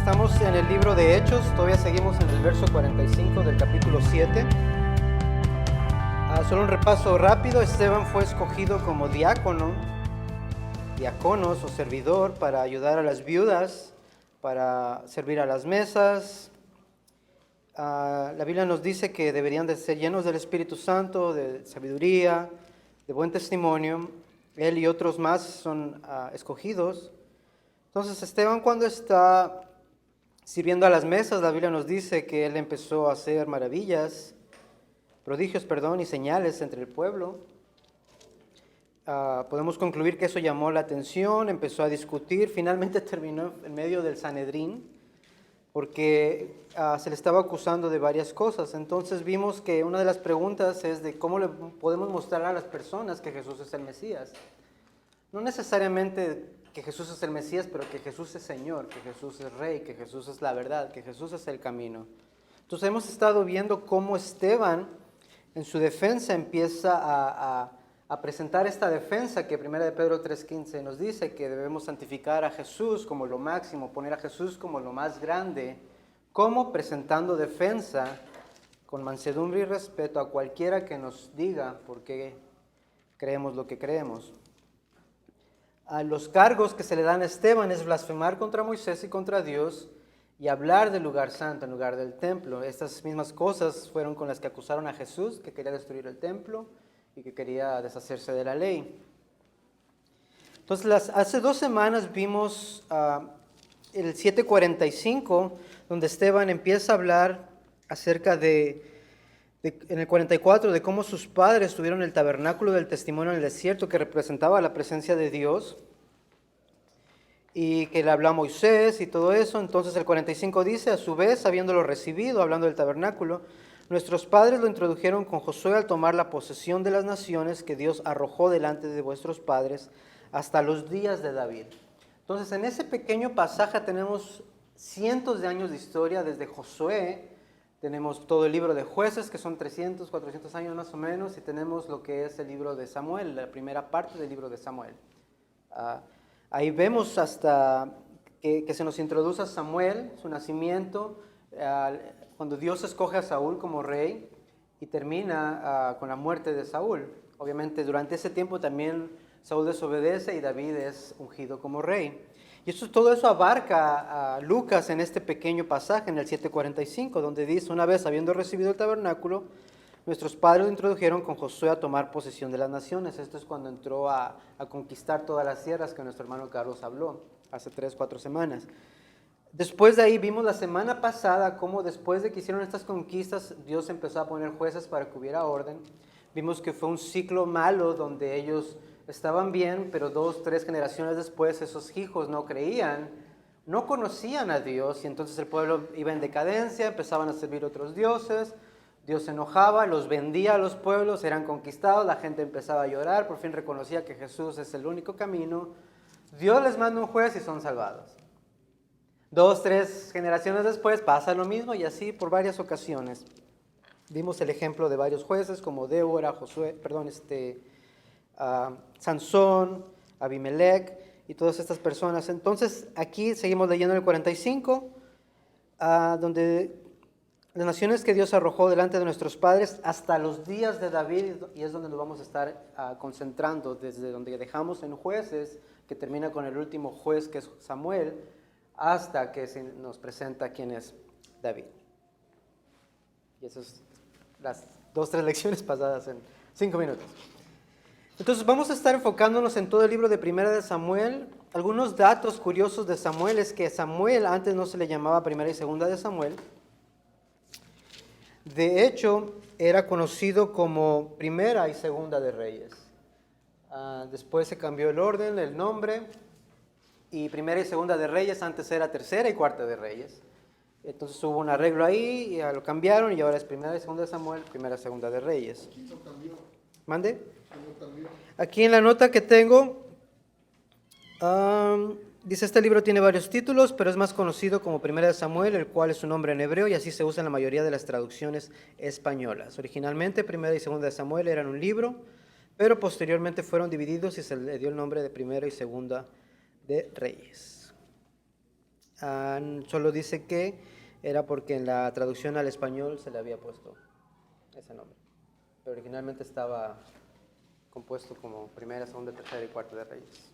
Estamos en el libro de Hechos, todavía seguimos en el verso 45 del capítulo 7. Solo un repaso rápido. Esteban fue escogido como diáconos o servidor para ayudar a las viudas, para servir a las mesas. La Biblia nos dice que deberían de ser llenos del Espíritu Santo, de sabiduría, de buen testimonio. Él y otros más son escogidos. Entonces Esteban, cuando está sirviendo a las mesas, la Biblia nos dice que él empezó a hacer prodigios, y señales entre el pueblo. Podemos concluir que eso llamó la atención, empezó a discutir, finalmente terminó en medio del Sanedrín, porque se le estaba acusando de varias cosas. Entonces vimos que una de las preguntas es de cómo le podemos mostrar a las personas que Jesús es el Mesías. No necesariamente que Jesús es el Mesías, pero que Jesús es Señor, que Jesús es Rey, que Jesús es la verdad, que Jesús es el camino. Entonces hemos estado viendo cómo Esteban, en su defensa, empieza a presentar esta defensa que 1 de Pedro 3:15 nos dice, que debemos santificar a Jesús como lo máximo, poner a Jesús como lo más grande, como presentando defensa con mansedumbre y respeto a cualquiera que nos diga por qué creemos lo que creemos. Los cargos que se le dan a Esteban es blasfemar contra Moisés y contra Dios y hablar del lugar santo en lugar del templo. Estas mismas cosas fueron con las que acusaron a Jesús, que quería destruir el templo y que quería deshacerse de la ley. Entonces, hace 2 semanas vimos el 7:45, donde Esteban empieza a hablar acerca en el 44, de cómo sus padres tuvieron el tabernáculo del testimonio en el desierto, que representaba la presencia de Dios, y que le habló a Moisés y todo eso. Entonces el 45 dice: a su vez, habiéndolo recibido, hablando del tabernáculo, nuestros padres lo introdujeron con Josué al tomar la posesión de las naciones que Dios arrojó delante de vuestros padres hasta los días de David. Entonces, en ese pequeño pasaje tenemos cientos de años de historia desde Josué. Tenemos todo el libro de Jueces, que son 300, 400 años más o menos, y tenemos lo que es el libro de Samuel, la primera parte del libro de Samuel. Ahí vemos hasta que se nos introduce a Samuel, su nacimiento, cuando Dios escoge a Saúl como rey, y termina con la muerte de Saúl. Obviamente durante ese tiempo también Saúl desobedece y David es ungido como rey. Y todo eso abarca a Lucas en este pequeño pasaje, en el 7:45, donde dice: una vez habiendo recibido el tabernáculo, nuestros padres lo introdujeron con Josué a tomar posesión de las naciones. Esto es cuando entró a conquistar todas las tierras que nuestro hermano Carlos habló hace 3-4 semanas. Después de ahí vimos la semana pasada cómo después de que hicieron estas conquistas, Dios empezó a poner jueces para que hubiera orden. Vimos que fue un ciclo malo donde ellos estaban bien, pero 2-3 generaciones después esos hijos no creían, no conocían a Dios, y entonces el pueblo iba en decadencia, empezaban a servir otros dioses, Dios se enojaba, los vendía a los pueblos, eran conquistados, la gente empezaba a llorar, por fin reconocía que Jesús es el único camino, Dios les manda un juez y son salvados. 2-3 generaciones después pasa lo mismo, y así por varias ocasiones. Vimos el ejemplo de varios jueces como Débora, Sansón, Abimelech y todas estas personas. Entonces aquí seguimos leyendo el 45, donde las naciones que Dios arrojó delante de nuestros padres hasta los días de David, y es donde nos vamos a estar concentrando desde donde dejamos en Jueces, que termina con el último juez que es Samuel, hasta que se nos presenta quién es David. Y esas son las 2-3 lecciones pasadas en 5 minutos. Entonces vamos a estar enfocándonos en todo el libro de 1 de Samuel. Algunos datos curiosos de Samuel es que Samuel antes no se le llamaba 1 y 2 de Samuel. De hecho, era conocido como 1 y 2 de Reyes. Después se cambió el orden, el nombre, y 1 y 2 de Reyes antes era 3 y 4 de Reyes. Entonces hubo un arreglo ahí, y lo cambiaron, y ahora es 1 y 2 de Samuel, 1 y 2 de Reyes. ¿Mande? Aquí en la nota que tengo, dice: este libro tiene varios títulos, pero es más conocido como 1 de Samuel, el cual es su nombre en hebreo, y así se usa en la mayoría de las traducciones españolas. Originalmente 1 y 2 de Samuel eran un libro, pero posteriormente fueron divididos y se le dio el nombre de 1 y 2 de Reyes. Solo dice que era porque en la traducción al español se le había puesto ese nombre. Pero originalmente estaba compuesto como primera, segunda, tercera y cuarta de Reyes.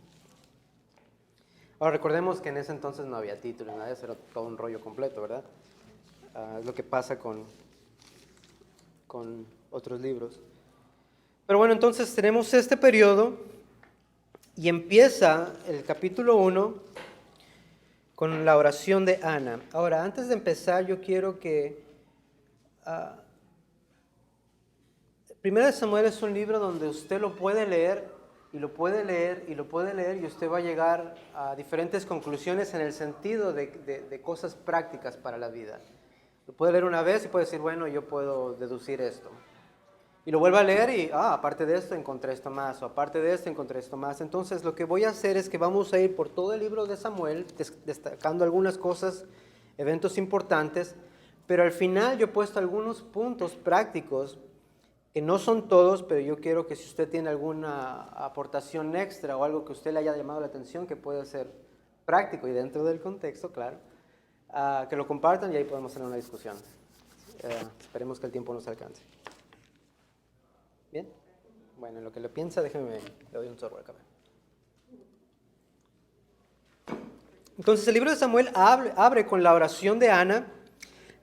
Ahora recordemos que en ese entonces no había títulos, nada de eso, era todo un rollo completo, ¿verdad? Es lo que pasa con otros libros. Pero bueno, entonces tenemos este periodo y empieza el capítulo 1 con la oración de Ana. Ahora, antes de empezar, yo quiero que... Primera de Samuel es un libro donde usted lo puede leer y lo puede leer y lo puede leer y usted va a llegar a diferentes conclusiones en el sentido de cosas prácticas para la vida. Lo puede leer una vez y puede decir, bueno, yo puedo deducir esto. Y lo vuelvo a leer y, aparte de esto encontré esto más, o aparte de esto encontré esto más. Entonces lo que voy a hacer es que vamos a ir por todo el libro de Samuel, destacando algunas cosas, eventos importantes, pero al final yo he puesto algunos puntos prácticos, que no son todos, pero yo quiero que si usted tiene alguna aportación extra o algo que a usted le haya llamado la atención, que puede ser práctico y dentro del contexto, claro, que lo compartan y ahí podemos tener una discusión. Esperemos que el tiempo nos alcance. ¿Bien? Bueno, en lo que lo piensa, déjeme, le doy un sorbo al café. Entonces, el libro de Samuel abre con la oración de Ana.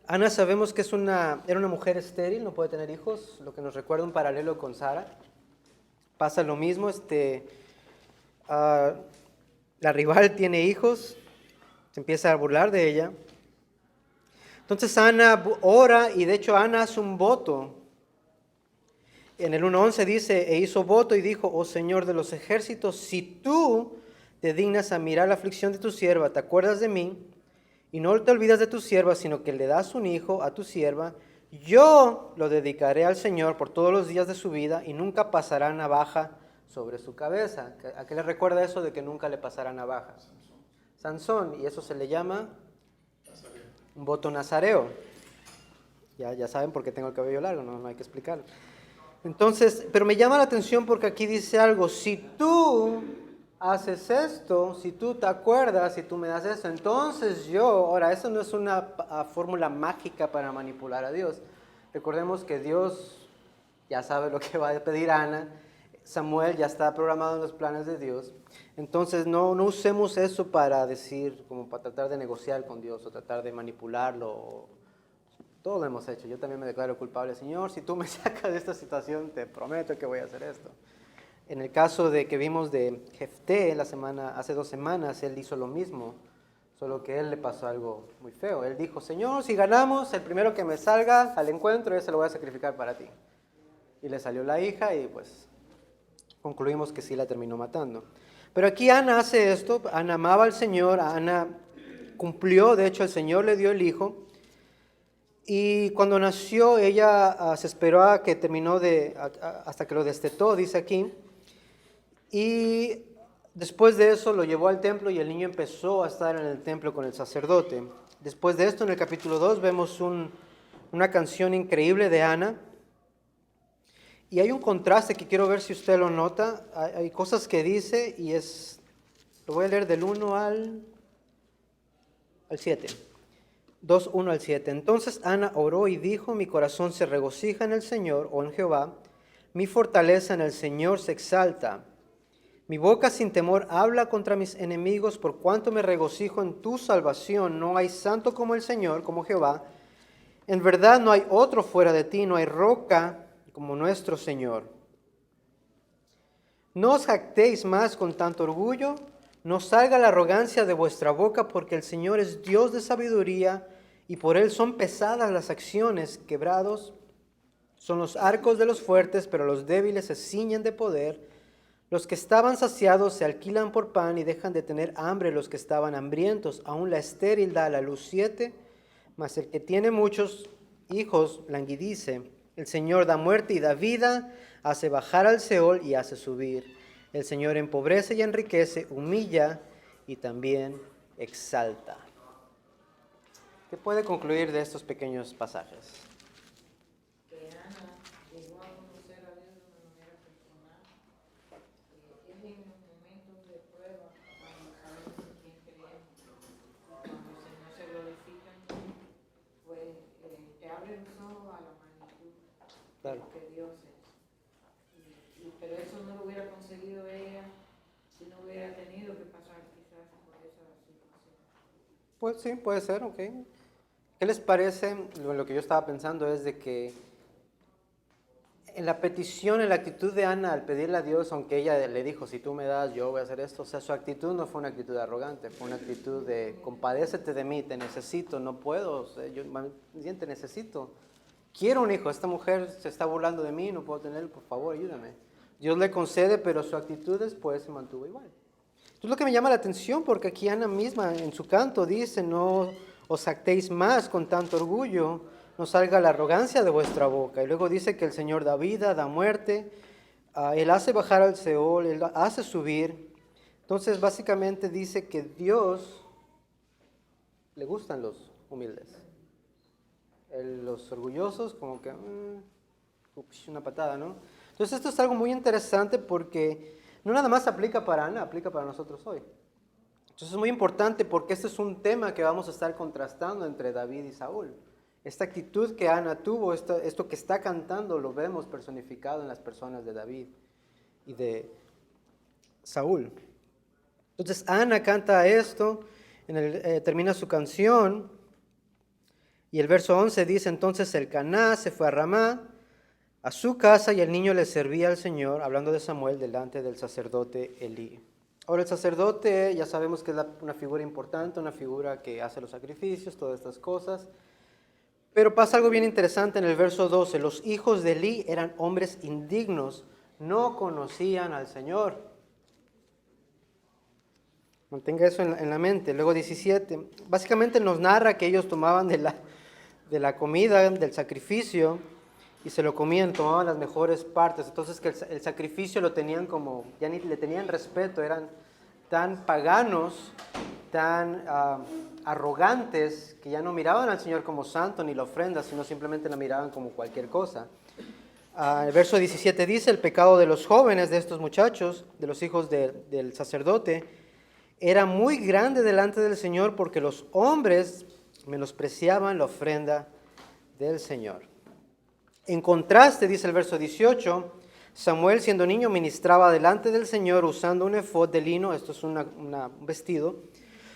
Ana sabemos que era una mujer estéril, no puede tener hijos, lo que nos recuerda un paralelo con Sara. Pasa lo mismo, la rival tiene hijos, se empieza a burlar de ella. Entonces Ana ora y de hecho Ana hace un voto. En el 1:11 dice, e hizo voto y dijo, oh Señor de los ejércitos, si tú te dignas a mirar la aflicción de tu sierva, te acuerdas de mí, y no te olvidas de tu sierva, sino que le das un hijo a tu sierva, yo lo dedicaré al Señor por todos los días de su vida y nunca pasará navaja sobre su cabeza. ¿A qué le recuerda eso de que nunca le pasará navaja? Sansón, y eso se le llama un voto nazareo. Ya saben por qué tengo el cabello largo, no hay que explicarlo. Entonces, pero me llama la atención porque aquí dice algo, si tú haces esto, si tú te acuerdas, si tú me das esto, entonces ahora eso no es una fórmula mágica para manipular a Dios. Recordemos que Dios ya sabe lo que va a pedir Ana, Samuel ya está programado en los planes de Dios, entonces no usemos eso para decir, como para tratar de negociar con Dios o tratar de manipularlo. Todo lo hemos hecho. Yo también me declaro culpable. Señor, si tú me sacas de esta situación, te prometo que voy a hacer esto. En el caso de que vimos de Jefté hace 2 semanas, él hizo lo mismo, solo que a él le pasó algo muy feo. Él dijo, Señor, si ganamos, el primero que me salga al encuentro, ese lo voy a sacrificar para ti. Y le salió la hija y pues concluimos que sí la terminó matando. Pero aquí Ana hace esto, Ana amaba al Señor, Ana cumplió, de hecho el Señor le dio el hijo. Y cuando nació, ella se esperó a que terminó hasta que lo destetó, dice aquí. Y después de eso lo llevó al templo y el niño empezó a estar en el templo con el sacerdote. Después de esto, en el capítulo 2, vemos una canción increíble de Ana. Y hay un contraste que quiero ver si usted lo nota. Hay cosas que dice y lo voy a leer del 1 al 7. 2:1-7. Entonces Ana oró y dijo, mi corazón se regocija en el Señor, o en Jehová, mi fortaleza en el Señor se exalta. Mi boca sin temor habla contra mis enemigos, por cuanto me regocijo en tu salvación. No hay santo como el Señor, como Jehová. En verdad no hay otro fuera de ti, no hay roca como nuestro Señor. No os jactéis más con tanto orgullo, no salga la arrogancia de vuestra boca, porque el Señor es Dios de sabiduría, y por Él son pesadas las acciones. Quebrados son los arcos de los fuertes, pero los débiles se ciñen de poder. Los que estaban saciados se alquilan por pan y dejan de tener hambre los que estaban hambrientos. Aún la estéril da a la luz 7, mas el que tiene muchos hijos languidice. El Señor da muerte y da vida, hace bajar al Seol y hace subir. El Señor empobrece y enriquece, humilla y también exalta. ¿Qué puede concluir de estos pequeños pasajes? Que Ana llegó a conocer a Dios de una manera personal. Es en los momentos de prueba cuando sabemos en quién creemos, cuando eso no lo hubiera conseguido ella si no hubiera tenido que pasar quizás por esa situación. Pues sí, puede ser, ok. ¿Qué les parece? Lo que yo estaba pensando es de que en la petición, en la actitud de Ana al pedirle a Dios, aunque ella le dijo, si tú me das, yo voy a hacer esto, o sea, su actitud no fue una actitud arrogante, fue una actitud de, compadécete de mí, te necesito, no puedo, o sea, yo te necesito. Quiero un hijo, esta mujer se está burlando de mí, no puedo tenerlo, por favor, ayúdame. Dios le concede, pero su actitud después se mantuvo igual. Esto es lo que me llama la atención, porque aquí Ana misma en su canto dice, no os jactéis más con tanto orgullo, no salga la arrogancia de vuestra boca. Y luego dice que el Señor da vida, da muerte, Él hace bajar al Seol, Él hace subir. Entonces básicamente dice que Dios le gustan los humildes. Los orgullosos como que, una patada, ¿no? Entonces esto es algo muy interesante porque no nada más aplica para Ana, aplica para nosotros hoy. Entonces es muy importante porque este es un tema que vamos a estar contrastando entre David y Saúl. Esta actitud que Ana tuvo, esto que está cantando, lo vemos personificado en las personas de David y de Saúl. Entonces Ana canta esto, termina su canción y el verso 11 dice, entonces Elcaná se fue a Ramá, a su casa, y el niño le servía al Señor, hablando de Samuel, delante del sacerdote Elí. Ahora el sacerdote ya sabemos que es una figura importante, una figura que hace los sacrificios, todas estas cosas. Pero pasa algo bien interesante en el verso 12. Los hijos de Elí eran hombres indignos, no conocían al Señor. Mantenga eso en la mente. Luego 17. Básicamente nos narra que ellos tomaban de la comida, del sacrificio, y se lo comían, tomaban las mejores partes. Entonces que el sacrificio lo tenían como, ya ni le tenían respeto, eran tan paganos, tan arrogantes, que ya no miraban al Señor como santo ni la ofrenda, sino simplemente la miraban como cualquier cosa. El verso 17 dice, el pecado de los jóvenes, de estos muchachos, de los hijos del sacerdote, era muy grande delante del Señor porque los hombres menospreciaban la ofrenda del Señor. En contraste, dice el verso 18, Samuel siendo niño ministraba delante del Señor usando un efod de lino, esto es un vestido.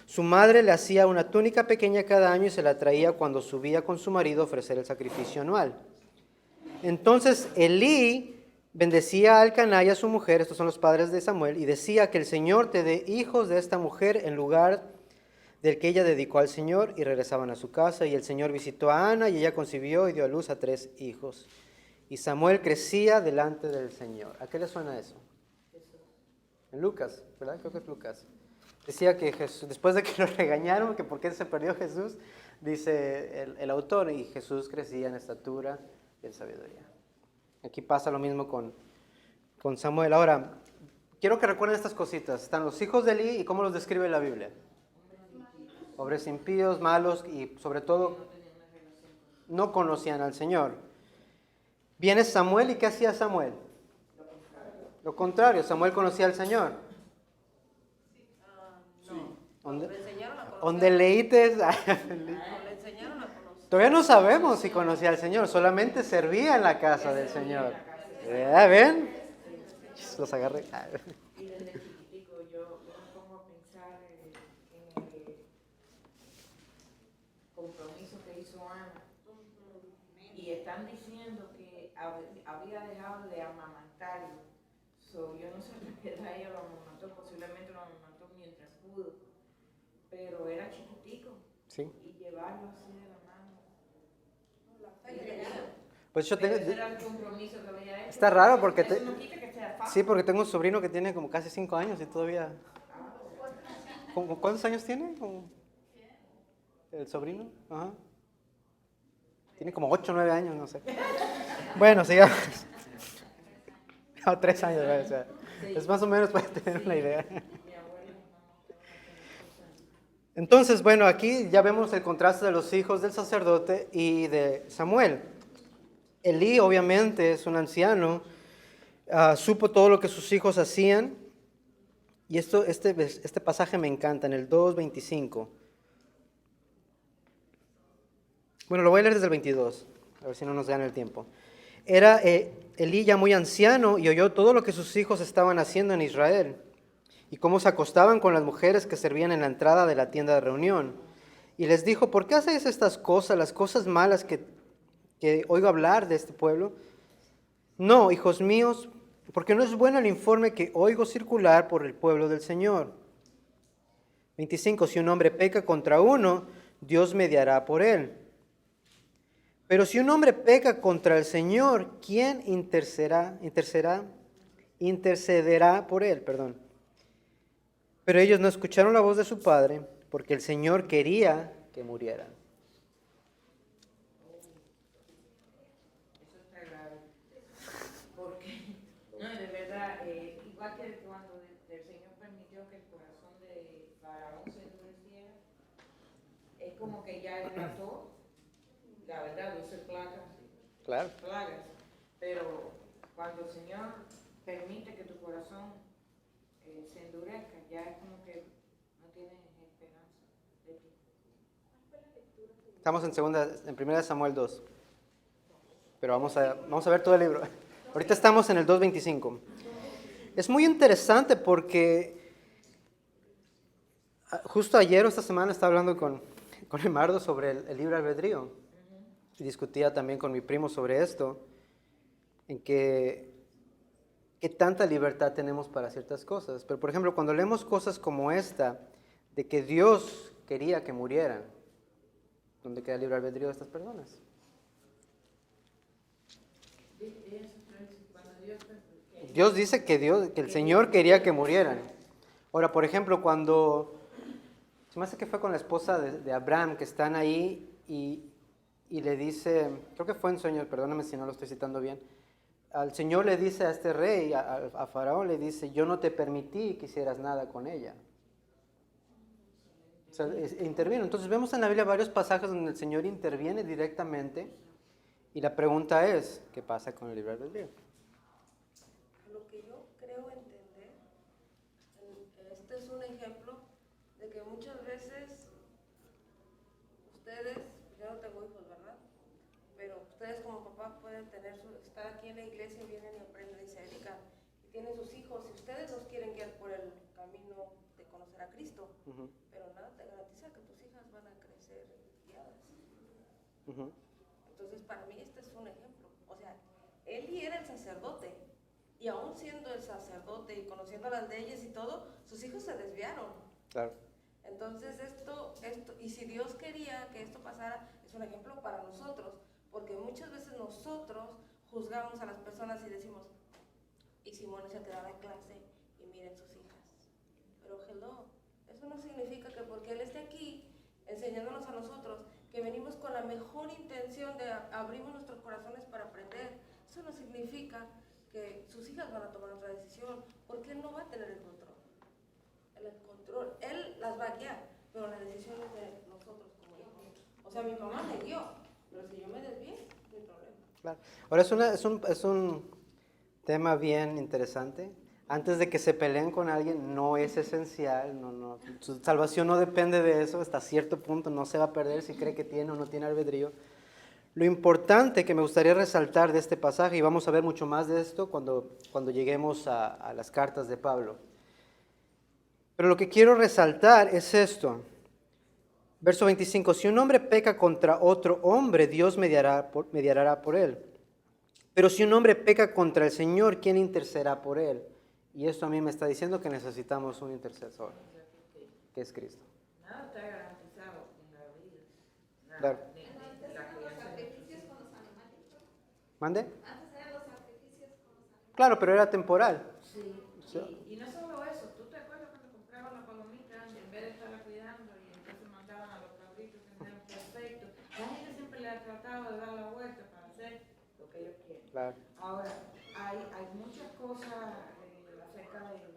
Su madre le hacía una túnica pequeña cada año y se la traía cuando subía con su marido a ofrecer el sacrificio anual. Entonces Elí bendecía a Elcaná y a su mujer, estos son los padres de Samuel, y decía que el Señor te dé hijos de esta mujer en lugar del que ella dedicó al Señor, y regresaban a su casa. Y el Señor visitó a Ana y ella concibió y dio a luz a 3 hijos. Y Samuel crecía delante del Señor. ¿A qué le suena eso? En Lucas, ¿verdad? Creo que es Lucas. Decía que Jesús, después de que lo regañaron, que por qué se perdió Jesús, dice el autor, y Jesús crecía en estatura y en sabiduría. Aquí pasa lo mismo con Samuel. Ahora, quiero que recuerden estas cositas. Están los hijos de Elí y cómo los describe la Biblia. Hombres impíos, malos y sobre todo no conocían al Señor. Viene Samuel y ¿qué hacía Samuel? Lo contrario, Samuel conocía al Señor. Donde leítes. Todavía no sabemos si conocía al Señor, solamente servía en la casa del Señor. ¿Ven? Los agarré. Y desde chiquitico yo me pongo a pensar en el compromiso que hizo Ana. Y están diciendo que había dejado de amamantarlo. Yo no sé a qué edad ella lo amamantó, posiblemente lo amamantó mientras pudo. Pero era chiquitico. Sí. Y llevarlo así de la mano. Pues yo tengo, Ese era el compromiso que había hecho. está raro porque Eso no quita que sea fácil. sí, porque tengo un sobrino que tiene como casi 5 años y todavía. ¿Cuántos años tiene? ¿El sobrino? Ajá. Tiene como 8 o 9 años, no sé. Bueno, sigamos. No, 3 años, o sea, es más o menos para tener una idea. Entonces, bueno, aquí ya vemos el contraste de los hijos del sacerdote y de Samuel. Elí, obviamente, es un anciano, supo todo lo que sus hijos hacían, y este pasaje me encanta, en el 2:25. Bueno, lo voy a leer desde el 22, a ver si no nos dan el tiempo. Era Elí ya muy anciano y oyó todo lo que sus hijos estaban haciendo en Israel y cómo se acostaban con las mujeres que servían en la entrada de la tienda de reunión. Y les dijo, ¿por qué hacéis estas cosas, las cosas malas que oigo hablar de este pueblo? No, hijos míos, porque no es bueno el informe que oigo circular por el pueblo del Señor. 25. Si un hombre peca contra uno, Dios mediará por él. Pero si un hombre peca contra el Señor, ¿quién intercederá por él? Perdón. Pero ellos no escucharon la voz de su padre, porque el Señor quería que murieran. Eso está grave. Porque, no, de verdad, igual que cuando el Señor permitió que el corazón de Faraón se endureciera, es como que ya él trató, la verdad, 12 Claro. plagas, pero cuando el Señor permite que tu corazón se endurezca, ya es como que no tienes esperanza de ti. Estamos en 1 Samuel 2, pero vamos a ver todo el libro. Ahorita estamos en el 2:25. Es muy interesante porque justo ayer o esta semana estaba hablando con Emardo sobre el libre albedrío. Y discutía también con mi primo sobre esto, en qué tanta libertad tenemos para ciertas cosas. Pero por ejemplo, cuando leemos cosas como esta, de que Dios quería que murieran, ¿dónde queda el libre albedrío de estas personas? Dios dice que el Señor quería que murieran. Ahora, por ejemplo, cuando se me hace que fue con la esposa de Abraham, que están ahí y le dice, creo que fue en sueños, perdóname si no lo estoy citando bien, al Señor le dice a este rey, a Faraón, le dice, yo no te permití que hicieras nada con ella. O sea, intervino. Entonces vemos en la Biblia varios pasajes donde el Señor interviene directamente y la pregunta es, ¿qué pasa con el libre albedrío? Lo que yo creo entender, este es un ejemplo de que muchas veces ustedes, yo no tengo hijos, ¿verdad? Pero ustedes como papás pueden estar aquí en la iglesia, vienen y aprenden y se dedican, y tienen sus hijos, y ustedes los quieren guiar por el camino de conocer a Cristo, pero nada te garantiza que tus hijas van a crecer guiadas. Entonces, para mí este es un ejemplo. O sea, Eli era el sacerdote, y aún siendo el sacerdote y conociendo las leyes y todo, sus hijos se desviaron. Claro. Entonces esto, y si Dios quería que esto pasara, es un ejemplo para nosotros, porque muchas veces nosotros juzgamos a las personas y decimos, y Simón se quedará en clase y miren sus hijas. Pero hello, eso no significa que porque Él esté aquí enseñándonos a nosotros, que venimos con la mejor intención de abrimos nuestros corazones para aprender, eso no significa que sus hijas van a tomar otra decisión, porque Él no va a tener el control. Él las va a guiar, pero la decisión es de nosotros como hijos. O sea, mi mamá me guió, pero si yo me desvié, no hay problema. Claro. Ahora es un tema bien interesante. Antes de que se peleen con alguien, no es esencial, su salvación no depende de eso, hasta cierto punto no se va a perder si cree que tiene o no tiene albedrío. Lo importante que me gustaría resaltar de este pasaje, y vamos a ver mucho más de esto cuando lleguemos a las cartas de Pablo, pero lo que quiero resaltar es esto. Verso 25, si un hombre peca contra otro hombre, Dios mediará por él. Pero si un hombre peca contra el Señor, ¿quién intercederá por él? Y esto a mí me está diciendo que necesitamos un intercesor, que es Cristo. Nada está garantizado en la vida. Nada. Claro. Antes eran los sacrificios con los animales. ¿Mande? Antes eran los sacrificios con los animales. Claro, pero era temporal. Sí, y no solo eso, ¿tú te acuerdas cuando compraban la palomita en vez de estarla cuidando y entonces mandaban a los cabritos que tenían perfecto? La gente siempre le ha tratado de dar la vuelta para hacer lo que ellos quieren. Claro. Ahora, hay muchas cosas acerca de eso.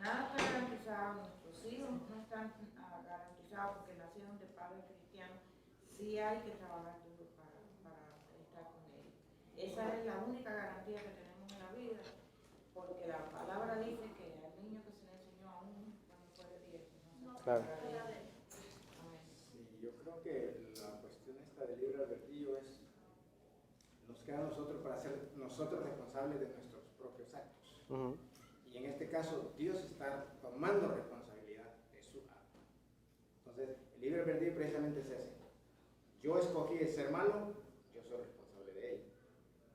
Nada está garantizado, nuestros hijos no están garantizados porque nacieron de padres cristianos. Sí hay que trabajar duro para estar con ellos. Esa es la única garantía que tenemos en la vida, porque la palabra dice que al niño que se le enseñó aún cuando fue de 10, no se Claro. acordará de él. Amén. Sí, yo creo que la cuestión esta del libre albedrío es, los queda a nosotros para ser nosotros responsables de nuestros propios actos. Ujú. Y en este caso, Dios está tomando responsabilidad de su acto. Entonces, el libre albedrío precisamente es ese. Yo escogí ser malo, yo soy responsable de ello.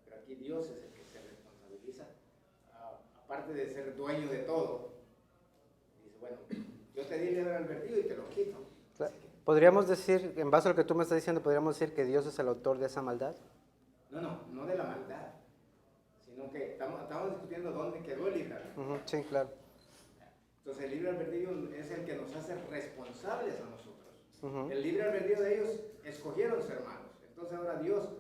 Pero aquí Dios es el que se responsabiliza, aparte de ser dueño de todo. Dice, bueno, yo te di libre albedrío y te lo quito. ¿Podríamos decir, en base a lo que tú me estás diciendo, podríamos decir que Dios es el autor de esa maldad? No de la maldad, sino que estamos discutiendo dónde quedó el libre albedrío. Ujú, sí, claro. Entonces el libre albedrío es el que nos hace responsables a nosotros. Ujú. El libre albedrío de ellos escogieron ser malos. Entonces ahora Dios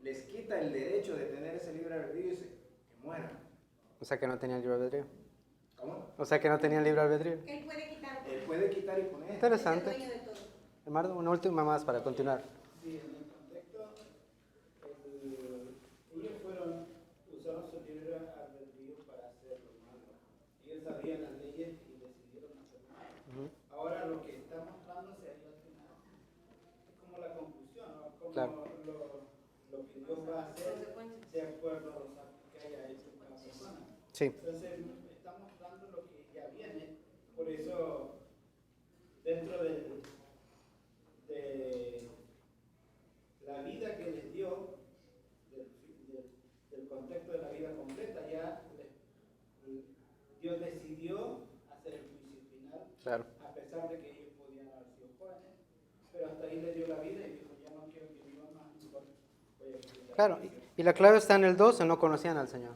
les quita el derecho de tener ese libre albedrío y dice que mueran. O sea que no tenían libre albedrío. ¿Cómo? O sea que no tenían libre albedrío. Él puede quitar. Él puede quitar y poner. Interesante. Es el dueño de todo. Eduardo, una última más para continuar. Sí, en el contexto, ellos usaron su libre albedrío para hacer lo malo. Ellos sabían las leyes y decidieron hacer lo malo. Ujú. Ahora lo que está mostrándose ahí al final es como la conclusión, ¿no? Como Claro. lo que Dios va a hacer Consecuencias. de acuerdo a los actos que haya hecho cada persona. Sí. Entonces está mostrando lo que ya viene. Por eso, dentro de la vida que les dio, del contexto de la vida completa, ya Dios decidió hacer el juicio final, Claro. a pesar de que ellos podían haber sido jóvenes, pero hasta ahí le dio la vida y dijo, ya no quiero que vivan más, mejor voy a vivir la Claro. vida". Y la clave está en el 12, no conocían al Señor.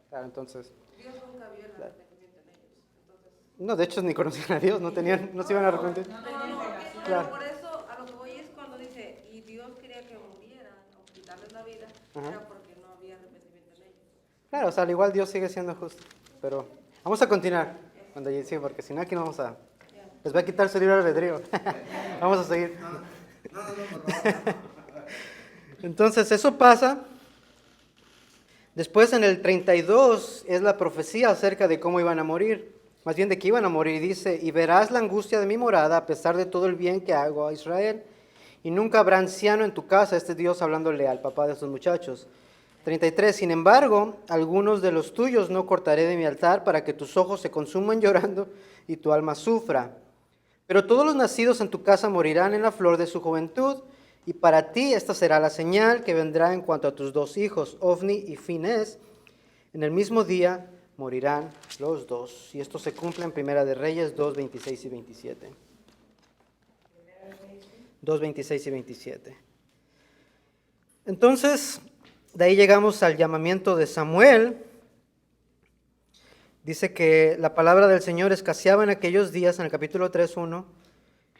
Claro, entonces. Dios nunca vio el arrepentimiento en ellos. Entonces, No, de hecho ni conocían a Dios, no se iban a arrepentir. no, Claro. pero por eso a lo que voy es cuando dice, y Dios quería que murieran o quitarles la vida, Ajá. era porque no había arrepentimiento en ellos. Claro, o sea, al igual Dios sigue siendo justo. Pero vamos a continuar, cuando sí, porque si no aquí no vamos a... Les va a quitar su libre albedrío. Vamos a seguir. Por favor. Entonces, eso pasa. Después en el 32 es la profecía acerca de cómo iban a morir. Más bien de que iban a morir. Dice, y verás la angustia de mi morada a pesar de todo el bien que hago a Israel. Y nunca habrá anciano en tu casa. Este Dios hablándole al papá de estos muchachos. 33, sin embargo, algunos de los tuyos no cortaré de mi altar para que tus ojos se consuman llorando y tu alma sufra. Pero todos los nacidos en tu casa morirán en la flor de su juventud, y para ti esta será la señal que vendrá en cuanto a tus dos hijos, Ofni y Finés. En el mismo día morirán los dos. Y esto se cumple en Primera de Reyes 2, 26 y 27. 2, 26 y 27. Entonces, de ahí llegamos al llamamiento de Samuel. Dice que la palabra del Señor escaseaba en aquellos días, en el capítulo 3:1,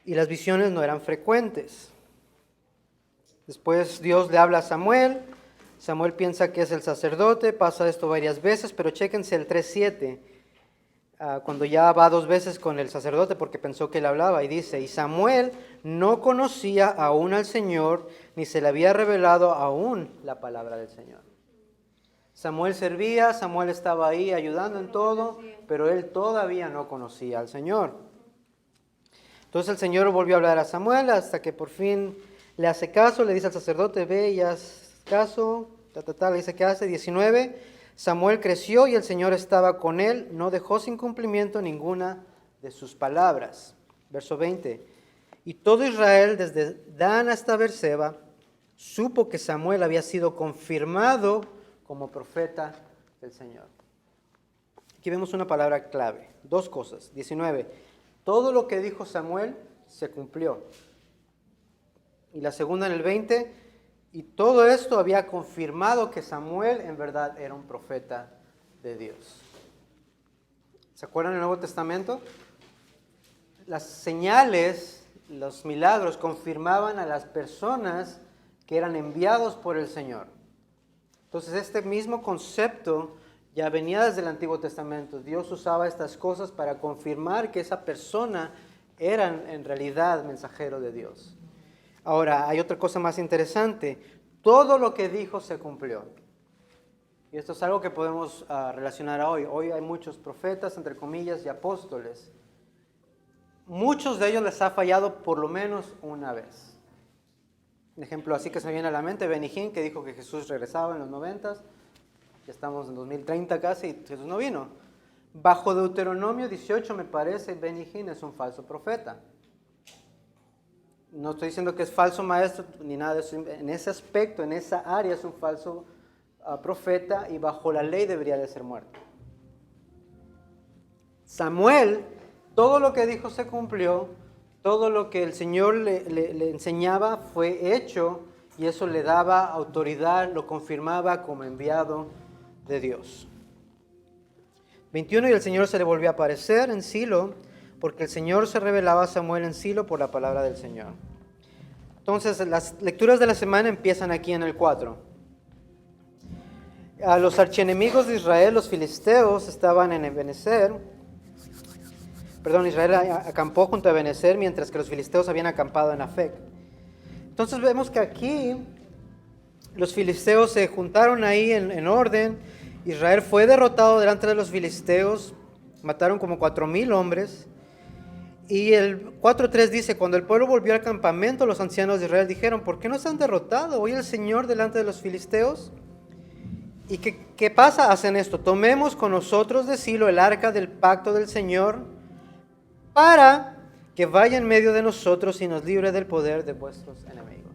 y las visiones no eran frecuentes. Después Dios le habla a Samuel. Samuel piensa que es el sacerdote, pasa esto varias veces, pero chéquense el 3:7, cuando ya va 2 veces con el sacerdote porque pensó que él hablaba, y dice, y Samuel no conocía aún al Señor, ni se le había revelado aún la palabra del Señor. Samuel servía, Samuel estaba ahí ayudando en todo, pero él todavía no conocía al Señor. Entonces el Señor volvió a hablar a Samuel hasta que por fin le hace caso, le dice al sacerdote, ve y haz caso, le dice que hace. 19, Samuel creció y el Señor estaba con él, no dejó sin cumplimiento ninguna de sus palabras. Verso 20, y todo Israel desde Dan hasta Beerseba supo que Samuel había sido confirmado como profeta del Señor. Aquí vemos una palabra clave, 2 cosas. 19, todo lo que dijo Samuel se cumplió. Y la segunda en el 20, y todo esto había confirmado que Samuel en verdad era un profeta de Dios. ¿Se acuerdan en el Nuevo Testamento? Las señales, los milagros confirmaban a las personas que eran enviados por el Señor. Entonces este mismo concepto ya venía desde el Antiguo Testamento. Dios usaba estas cosas para confirmar que esa persona era en realidad mensajero de Dios. Ahora, hay otra cosa más interesante. Todo lo que dijo se cumplió. Y esto es algo que podemos relacionar a hoy. Hoy hay muchos profetas, entre comillas, y apóstoles. Muchos de ellos les ha fallado por lo menos una vez. Un ejemplo así que se me viene a la mente, Benny Hinn, que dijo que Jesús regresaba en los 90s, ya estamos en 2030 casi y Jesús no vino. Bajo Deuteronomio 18 me parece, Benny Hinn es un falso profeta. No estoy diciendo que es falso maestro ni nada de eso, en ese aspecto, en esa área es un falso profeta y bajo la ley debería de ser muerto. Samuel, todo lo que dijo se cumplió, todo lo que el Señor le enseñaba fue hecho y eso le daba autoridad, lo confirmaba como enviado de Dios. 21, y el Señor se le volvió a aparecer en Silo, porque el Señor se revelaba a Samuel en Silo por la palabra del Señor. Entonces, las lecturas de la semana empiezan aquí en el 4. A los archienemigos de Israel, los filisteos, estaban en Ebenezer. Israel acampó junto a Ebenezer, mientras que los filisteos habían acampado en Afec. Entonces vemos que aquí los filisteos se juntaron ahí en orden. Israel fue derrotado delante de los filisteos, mataron como 4,000 hombres. Y el 4:3 dice, cuando el pueblo volvió al campamento, los ancianos de Israel dijeron, ¿por qué nos han derrotado hoy el Señor delante de los filisteos? ¿Y qué pasa? Hacen esto, tomemos con nosotros de Silo el arca del pacto del Señor, para que vaya en medio de nosotros y nos libre del poder de vuestros enemigos.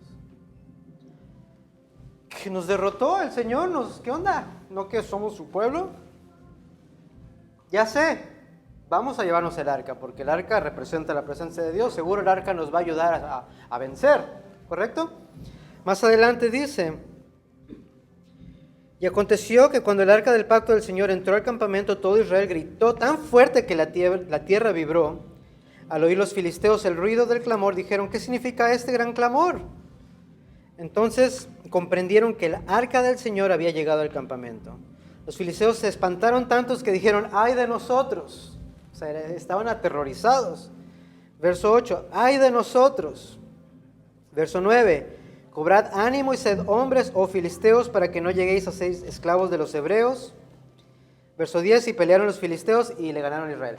Que nos derrotó el Señor, ¿qué onda? ¿No que somos su pueblo? Ya sé, vamos a llevarnos el arca, porque el arca representa la presencia de Dios. Seguro el arca nos va a ayudar a vencer, ¿correcto? Más adelante dice, y aconteció que cuando el arca del pacto del Señor entró al campamento, todo Israel gritó tan fuerte que la tierra vibró. Al oír los filisteos el ruido del clamor, dijeron, ¿qué significa este gran clamor? Entonces comprendieron que el arca del Señor había llegado al campamento. Los filisteos se espantaron tantos que dijeron, ¡ay de nosotros! O sea, estaban aterrorizados. Verso 8, ¡ay de nosotros! Verso 9, cobrad ánimo y sed hombres, oh filisteos, para que no lleguéis a ser esclavos de los hebreos. Verso 10, y pelearon los filisteos y le ganaron a Israel.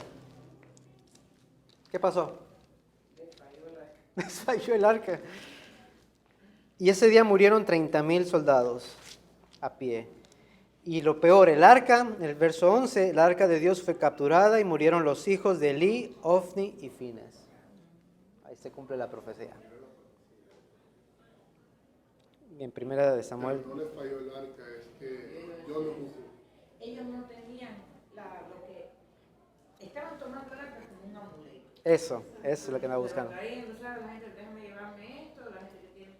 ¿Qué pasó? Les falló el arca. Y ese día murieron 30,000 soldados a pie. Y lo peor, el arca, el verso 11, el arca de Dios fue capturada y murieron los hijos de Eli, Ofni y Fines. Ahí se cumple la profecía. En primera de Samuel. No le falló el arca, es que yo lo busco. Ellos no tenían lo que estaban tomando el arca como un amuleto. Eso es lo que andaba buscando. La gente, déjame llevarme esto, la gente que tiene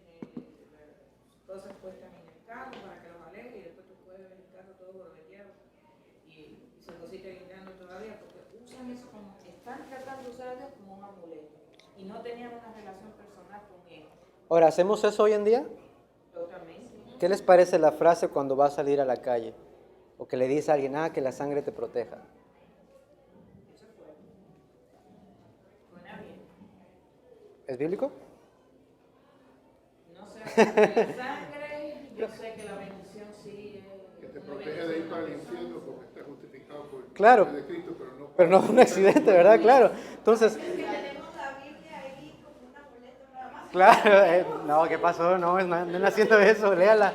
cosas puestas en el carro para que los aleje y después tú puedes ver el carro todo borracheado y se cosita gritando todavía porque usan eso como, están tratando de usar a Dios como un amuleto y no tenían una relación personal con él. Ahora, ¿hacemos eso hoy en día? Totalmente. ¿Qué les parece la frase cuando va a salir a la calle? O que le dice a alguien, que la sangre te proteja. Eso fue. Suena bien. ¿Es bíblico? No sé, la sangre, yo sé que la bendición sí es. Que te protege de ir para el infierno porque está justificado por el Claro. poder de Cristo, Pero no un accidente, ¿verdad? Claro. Entonces, Tenemos la Biblia ahí como un amuleto nada más. claro, no, ¿qué pasó? No haciendo eso, léala.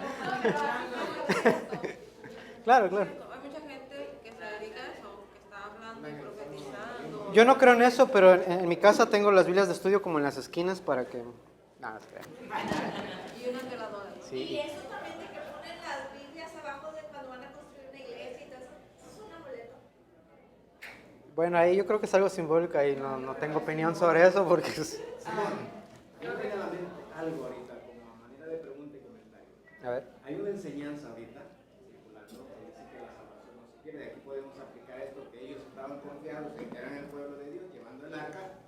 Claro, claro. Hay mucha gente que se dedica a eso, que está hablando y profetizando. Yo no creo en eso, pero en mi casa tengo las Biblias de estudio como en las esquinas para que... Nada, espera. Y una veladora. Sí. Y eso también de que ponen las Biblias abajo de cuando van a construir una iglesia y todo eso, eso es un amuleto. Bueno, ahí yo creo que es algo simbólico, ahí no tengo opinión sobre eso porque... Yo tengo a la mente algo ahorita, como a manera de pregunta y comentario. A ver. Hay una enseñanza ahorita circulando que dice que la salvación no se pierde. Aquí podemos aplicar esto, que ellos estaban confiados en que eran el pueblo de Dios, llevando el arca,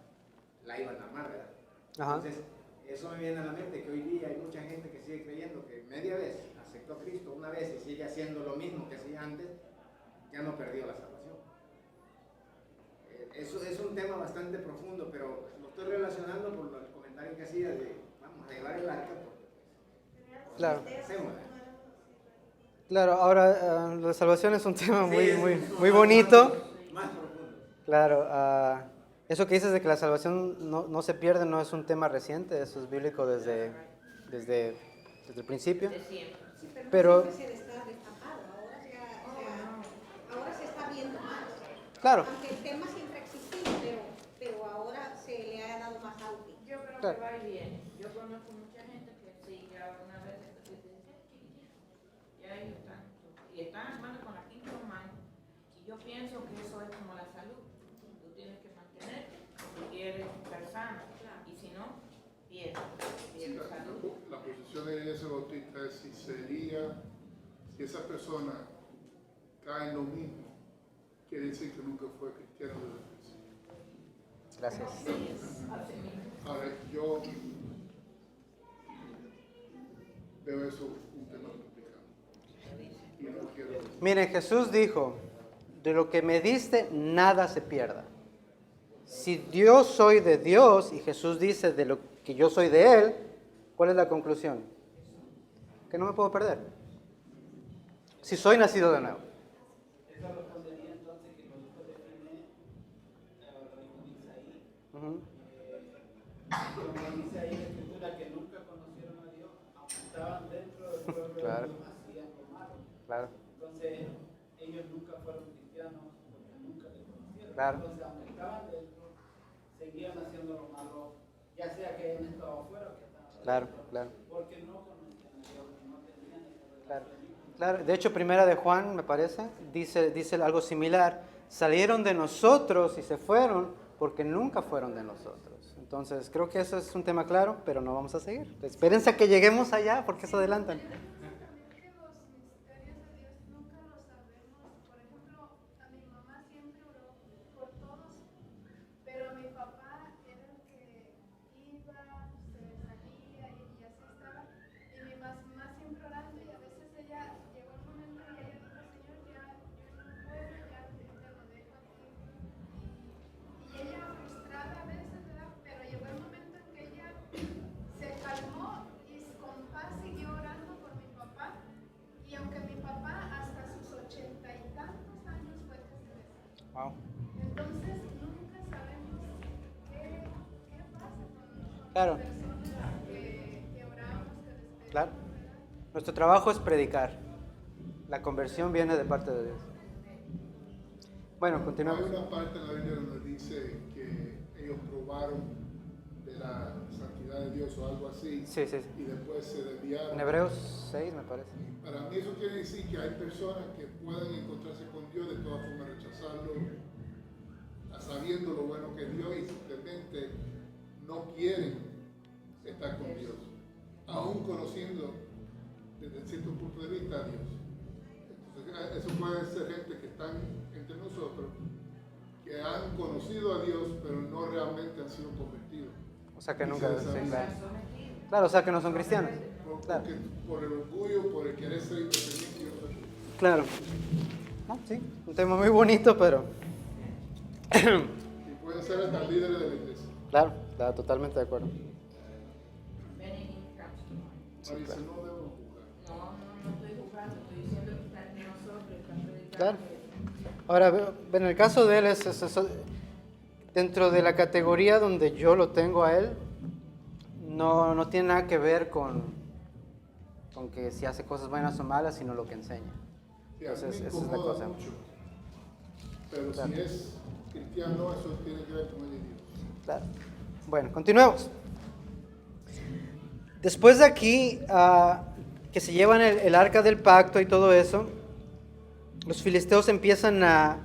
la iban a armar, ¿verdad? Ajá. Entonces, eso me viene a la mente, que hoy día hay mucha gente que sigue creyendo que media vez aceptó a Cristo una vez y sigue haciendo lo mismo que hacía antes, ya no perdió la salvación. Eso es un tema bastante profundo, pero lo estoy relacionando por el comentario que hacía de vamos a llevar el arca porque pues, Claro. hacemos, ¿verdad? Claro, ahora la salvación es un tema muy bonito. Más profundo. Claro, eso que dices de que la salvación no se pierde no es un tema reciente, eso es bíblico desde desde el principio. De siempre. Sí, Pero- no siempre se está destapado, ahora se está viendo más. Claro, Aunque el tema siempre ha existido, pero ahora se le ha dado más auge. Yo creo Claro. que va y viene. Yo conozco mucha gente que sí, ya una vez ya ellos están, y están armando con la quinta mano. Y yo pienso que eso es como la salud. Tú tienes que mantenerte si quieres estar sano. Y si no, pierdes salud. La posición de ese bautista es si esa persona cae en lo mismo, quiere decir que nunca fue cristiano desde el principio. gracias. Así mismo. Ahora, yo veo eso un tema complicado. Y no quiero... Miren, Jesús dijo, de lo que me diste, nada se pierda. Si yo soy de Dios y Jesús dice de lo que yo soy de Él, ¿cuál es la conclusión? Que no me puedo perder. Si soy nacido de nuevo. Eso respondería entonces que cuando usted define con Isaí, Ujú. como dice ahí en la escritura, que nunca conocieron a Dios, aunque estaban dentro del pueblo Claro. de Dios, hacían lo malo. Claro, Entonces, ellos nunca fueron cristianos porque nunca le conocieron. Claro. Entonces, aunque estaban dentro, seguían haciendo lo malo, ya sea que hayan estado afuera o que estaban claro, adentro, claro. porque no conocían a Dios, no tenían esa Claro. relación. Claro, de hecho, primera de Juan, me parece, dice algo similar. Salieron de nosotros y se fueron porque nunca fueron de nosotros. Entonces, creo que eso es un tema claro, pero no vamos a seguir. Espérense a que lleguemos allá porque se adelantan. Justamente los misterios de Dios nunca los sabemos. Por ejemplo, a mi mamá siempre oró por todos, pero mi papá era el que iba, se salía y así estaba. Y mi mamá siempre orando y a veces ella llegó un momento en que ella dijo, Señor, ya yo no puedo, ya te lo dejo a ti. Y ella frustrada a veces, ¿verdad? Pero llegó el momento en que ella se calmó y con paz siguió orando por mi papá. Y aunque mi papá hasta sus 80 y tantos años fue que se besó. Wow. Entonces nunca sabemos qué pasa con Claro. las personas que oramos, que les pedimos, Claro. ¿verdad? Nuestro trabajo es predicar. La conversión viene de parte de Dios. Bueno, Hay continuamos. una parte en la Biblia donde dice que ellos probaron de la santidad de Dios o algo así, Sí, sí, sí. y después se desviaron. En Hebreos 6, me parece. Para mí eso quiere decir que hay personas que pueden encontrarse con Dios, de todas formas rechazarlo, sabiendo lo bueno que es Dios y simplemente no quieren estar con Dios, aún conociendo desde cierto punto de vista a Dios. Entonces, eso puede ser gente que están entre nosotros, que han conocido a Dios, pero no realmente han sido convertidos. O sea que Y nunca... se Sí, desaniman. claro. Claro, o sea que no son cristianos. Claro. Porque por el orgullo, por el querer ser independiente y otras cosas. Claro. No, sí, un tema muy bonito, pero... Y pueden ser hasta líderes de la iglesia. Claro, totalmente de acuerdo. Benigno comes to mind. Ahora dice, claro. no debemos juzgar. No estoy jugando, estoy diciendo que está entre nosotros, está predicando. Claro. Ahora, en el caso de él, dentro de la categoría donde yo lo tengo a él, no tiene nada que ver con que si hace cosas buenas o malas, sino lo que enseña. Sí, a mí Entonces, me esa es la incomoda cosa. mucho. Pero Claro. si es cristiano, eso tiene que ver con el Dios. Claro. Bueno, continuemos. Después de aquí, que se llevan el arca del pacto y todo eso, los filisteos empiezan a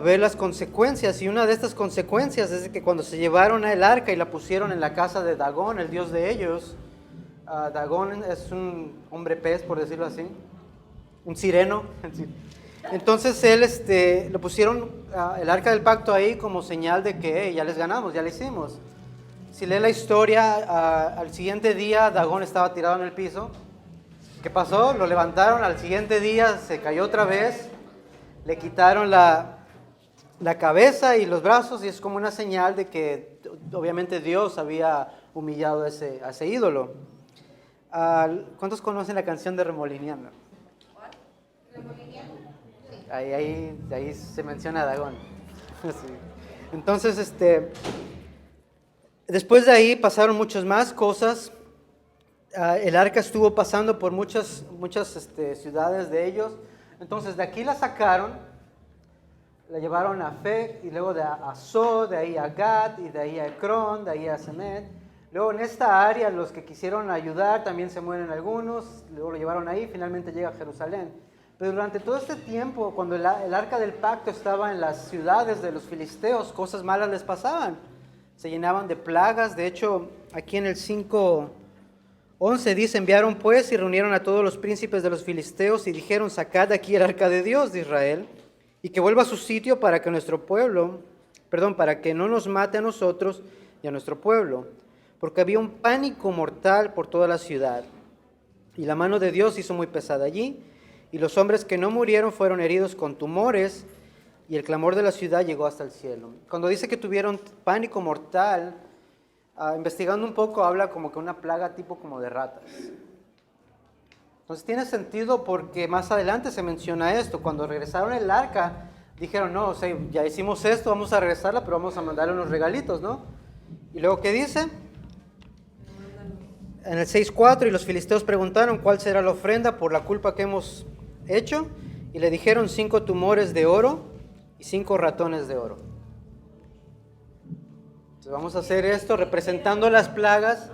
ver las consecuencias, y una de estas consecuencias es que cuando se llevaron el arca y la pusieron en la casa de Dagón, el dios de ellos, Dagón es un hombre pez, por decirlo así, un sireno. Entonces él, le pusieron el arca del pacto ahí como señal de que ya les ganamos, ya le hicimos. Si lee la historia, al siguiente día Dagón estaba tirado en el piso. ¿Qué pasó? Lo levantaron, al siguiente día se cayó otra vez, le quitaron la cabeza y los brazos, y es como una señal de que obviamente Dios había humillado a ese ídolo. ¿Cuántos conocen la canción de Remoliniano? Ahí se menciona a Dagón. Sí. Entonces, después de ahí pasaron muchas más cosas. El arca estuvo pasando por muchas ciudades de ellos. Entonces de aquí la sacaron, la llevaron a Fec, y luego a Sod, de ahí a Gat, y de ahí a Ecrón, de ahí a Semed. Luego en esta área los que quisieron ayudar también se mueren algunos, luego lo llevaron ahí, finalmente llega a Jerusalén. Pero durante todo este tiempo, cuando el arca del pacto estaba en las ciudades de los filisteos, cosas malas les pasaban. Se llenaban de plagas. De hecho, aquí en el 5:11 dice: enviaron pues y reunieron a todos los príncipes de los filisteos y dijeron: sacad de aquí el arca de Dios de Israel y que vuelva a su sitio para que para que no nos mate a nosotros y a nuestro pueblo, porque había un pánico mortal por toda la ciudad. Y la mano de Dios hizo muy pesada allí, y los hombres que no murieron fueron heridos con tumores, y el clamor de la ciudad llegó hasta el cielo. Cuando dice que tuvieron pánico mortal, investigando un poco, habla como que una plaga tipo como de ratas. Entonces tiene sentido porque más adelante se menciona esto. Cuando regresaron el arca, dijeron: no, o sea, ya hicimos esto, vamos a regresarla, pero vamos a mandarle unos regalitos, ¿no? Y luego, ¿qué dice? En el 6:4, y los filisteos preguntaron: ¿cuál será la ofrenda por la culpa que hemos hecho? Y le dijeron: 5 tumores de oro y 5 ratones de oro. Entonces vamos a hacer esto representando las plagas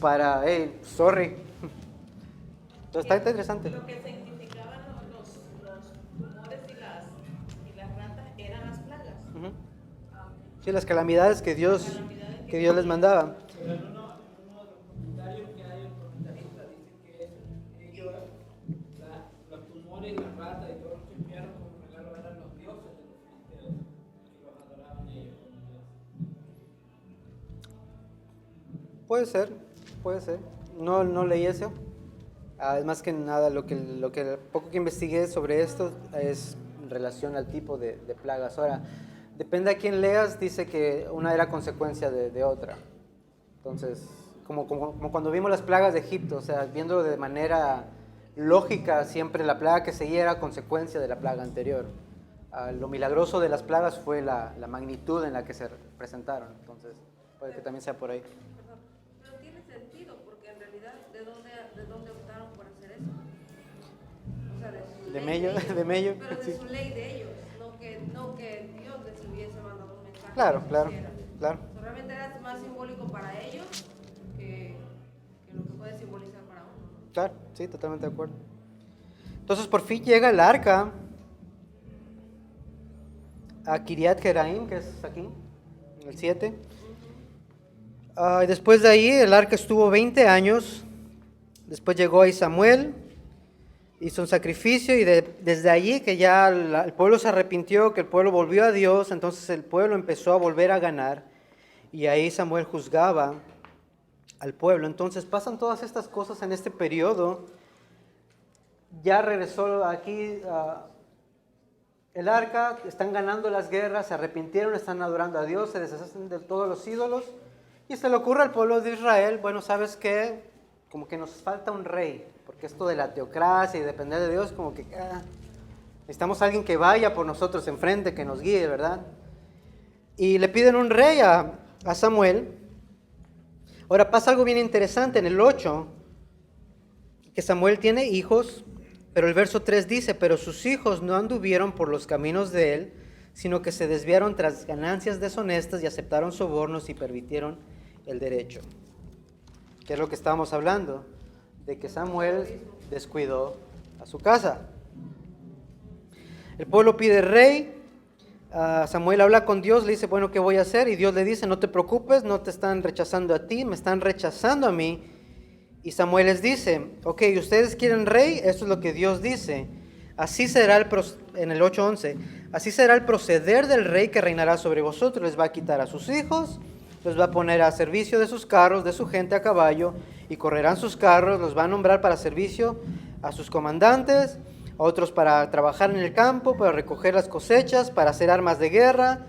para, sorry. Entonces está interesante. Lo que significaban los tumores y las ratas eran las plagas. Ujú. Sí, las calamidades que Dios les mandaba. Pero en uno de los comentarios que hay, el comentarista dice que ellos, los tumores y las ratas y todos los que enviaron como regalo eran los dioses de los filisteos, que los adoraban ellos como dioses. Puede ser. No leí eso. Es más que nada lo que poco que investigué sobre esto es en relación al tipo de plagas. Ahora, depende a quién leas, dice que una era consecuencia de otra. Entonces, como cuando vimos las plagas de Egipto, o sea, viéndolo de manera lógica, siempre la plaga que seguía era consecuencia de la plaga anterior. Lo milagroso de las plagas fue la magnitud en la que se presentaron. Entonces, puede que también sea por ahí. Perdón, pero tiene sentido, porque en realidad, ¿de dónde optaron por hacer eso? O sea, de su De ley Mello, ellos, de Mello, pero de sí. su ley de ellos, no que Dios les hubiese mandado un mensaje. Claro. que hiciera. Claro. O sea, realmente era más simbólico para ellos que lo que puede simbolizar para uno. Claro, sí, totalmente de acuerdo. Entonces por fin llega el arca a Kiriat Jeraim, que es aquí, en el 7. Y después de ahí el arca estuvo 20 años. Después llegó ahí Samuel, hizo un sacrificio, y desde allí que ya el pueblo se arrepintió, que el pueblo volvió a Dios, entonces el pueblo empezó a volver a ganar, y ahí Samuel juzgaba al pueblo. Entonces pasan todas estas cosas en este periodo. Ya regresó aquí el arca, están ganando las guerras, se arrepintieron, están adorando a Dios, se deshacen de todos los ídolos, y se le ocurre al pueblo de Israel: bueno, ¿sabes qué? Como que nos falta un rey, porque esto de la teocracia y depender de Dios, como que necesitamos a alguien que vaya por nosotros enfrente, que nos guíe, ¿verdad? Y le piden un rey a Samuel. Ahora pasa algo bien interesante en el 8, que Samuel tiene hijos, pero el verso 3 dice: pero sus hijos no anduvieron por los caminos de él, sino que se desviaron tras ganancias deshonestas y aceptaron sobornos y pervirtieron el derecho. Que es lo que estábamos hablando, de que Samuel descuidó a su casa. El pueblo pide rey. Samuel habla con Dios, le dice: bueno, ¿qué voy a hacer? Y Dios le dice: no te preocupes, no te están rechazando a ti, me están rechazando a mí. Y Samuel les dice: ok, ¿ustedes quieren rey? Esto es lo que Dios dice. Así será en el 8:11, así será el proceder del rey que reinará sobre vosotros. Les va a quitar a sus hijos, los va a poner a servicio de sus carros, de su gente a caballo, y correrán sus carros. Los va a nombrar para servicio a sus comandantes, a otros para trabajar en el campo, para recoger las cosechas, para hacer armas de guerra.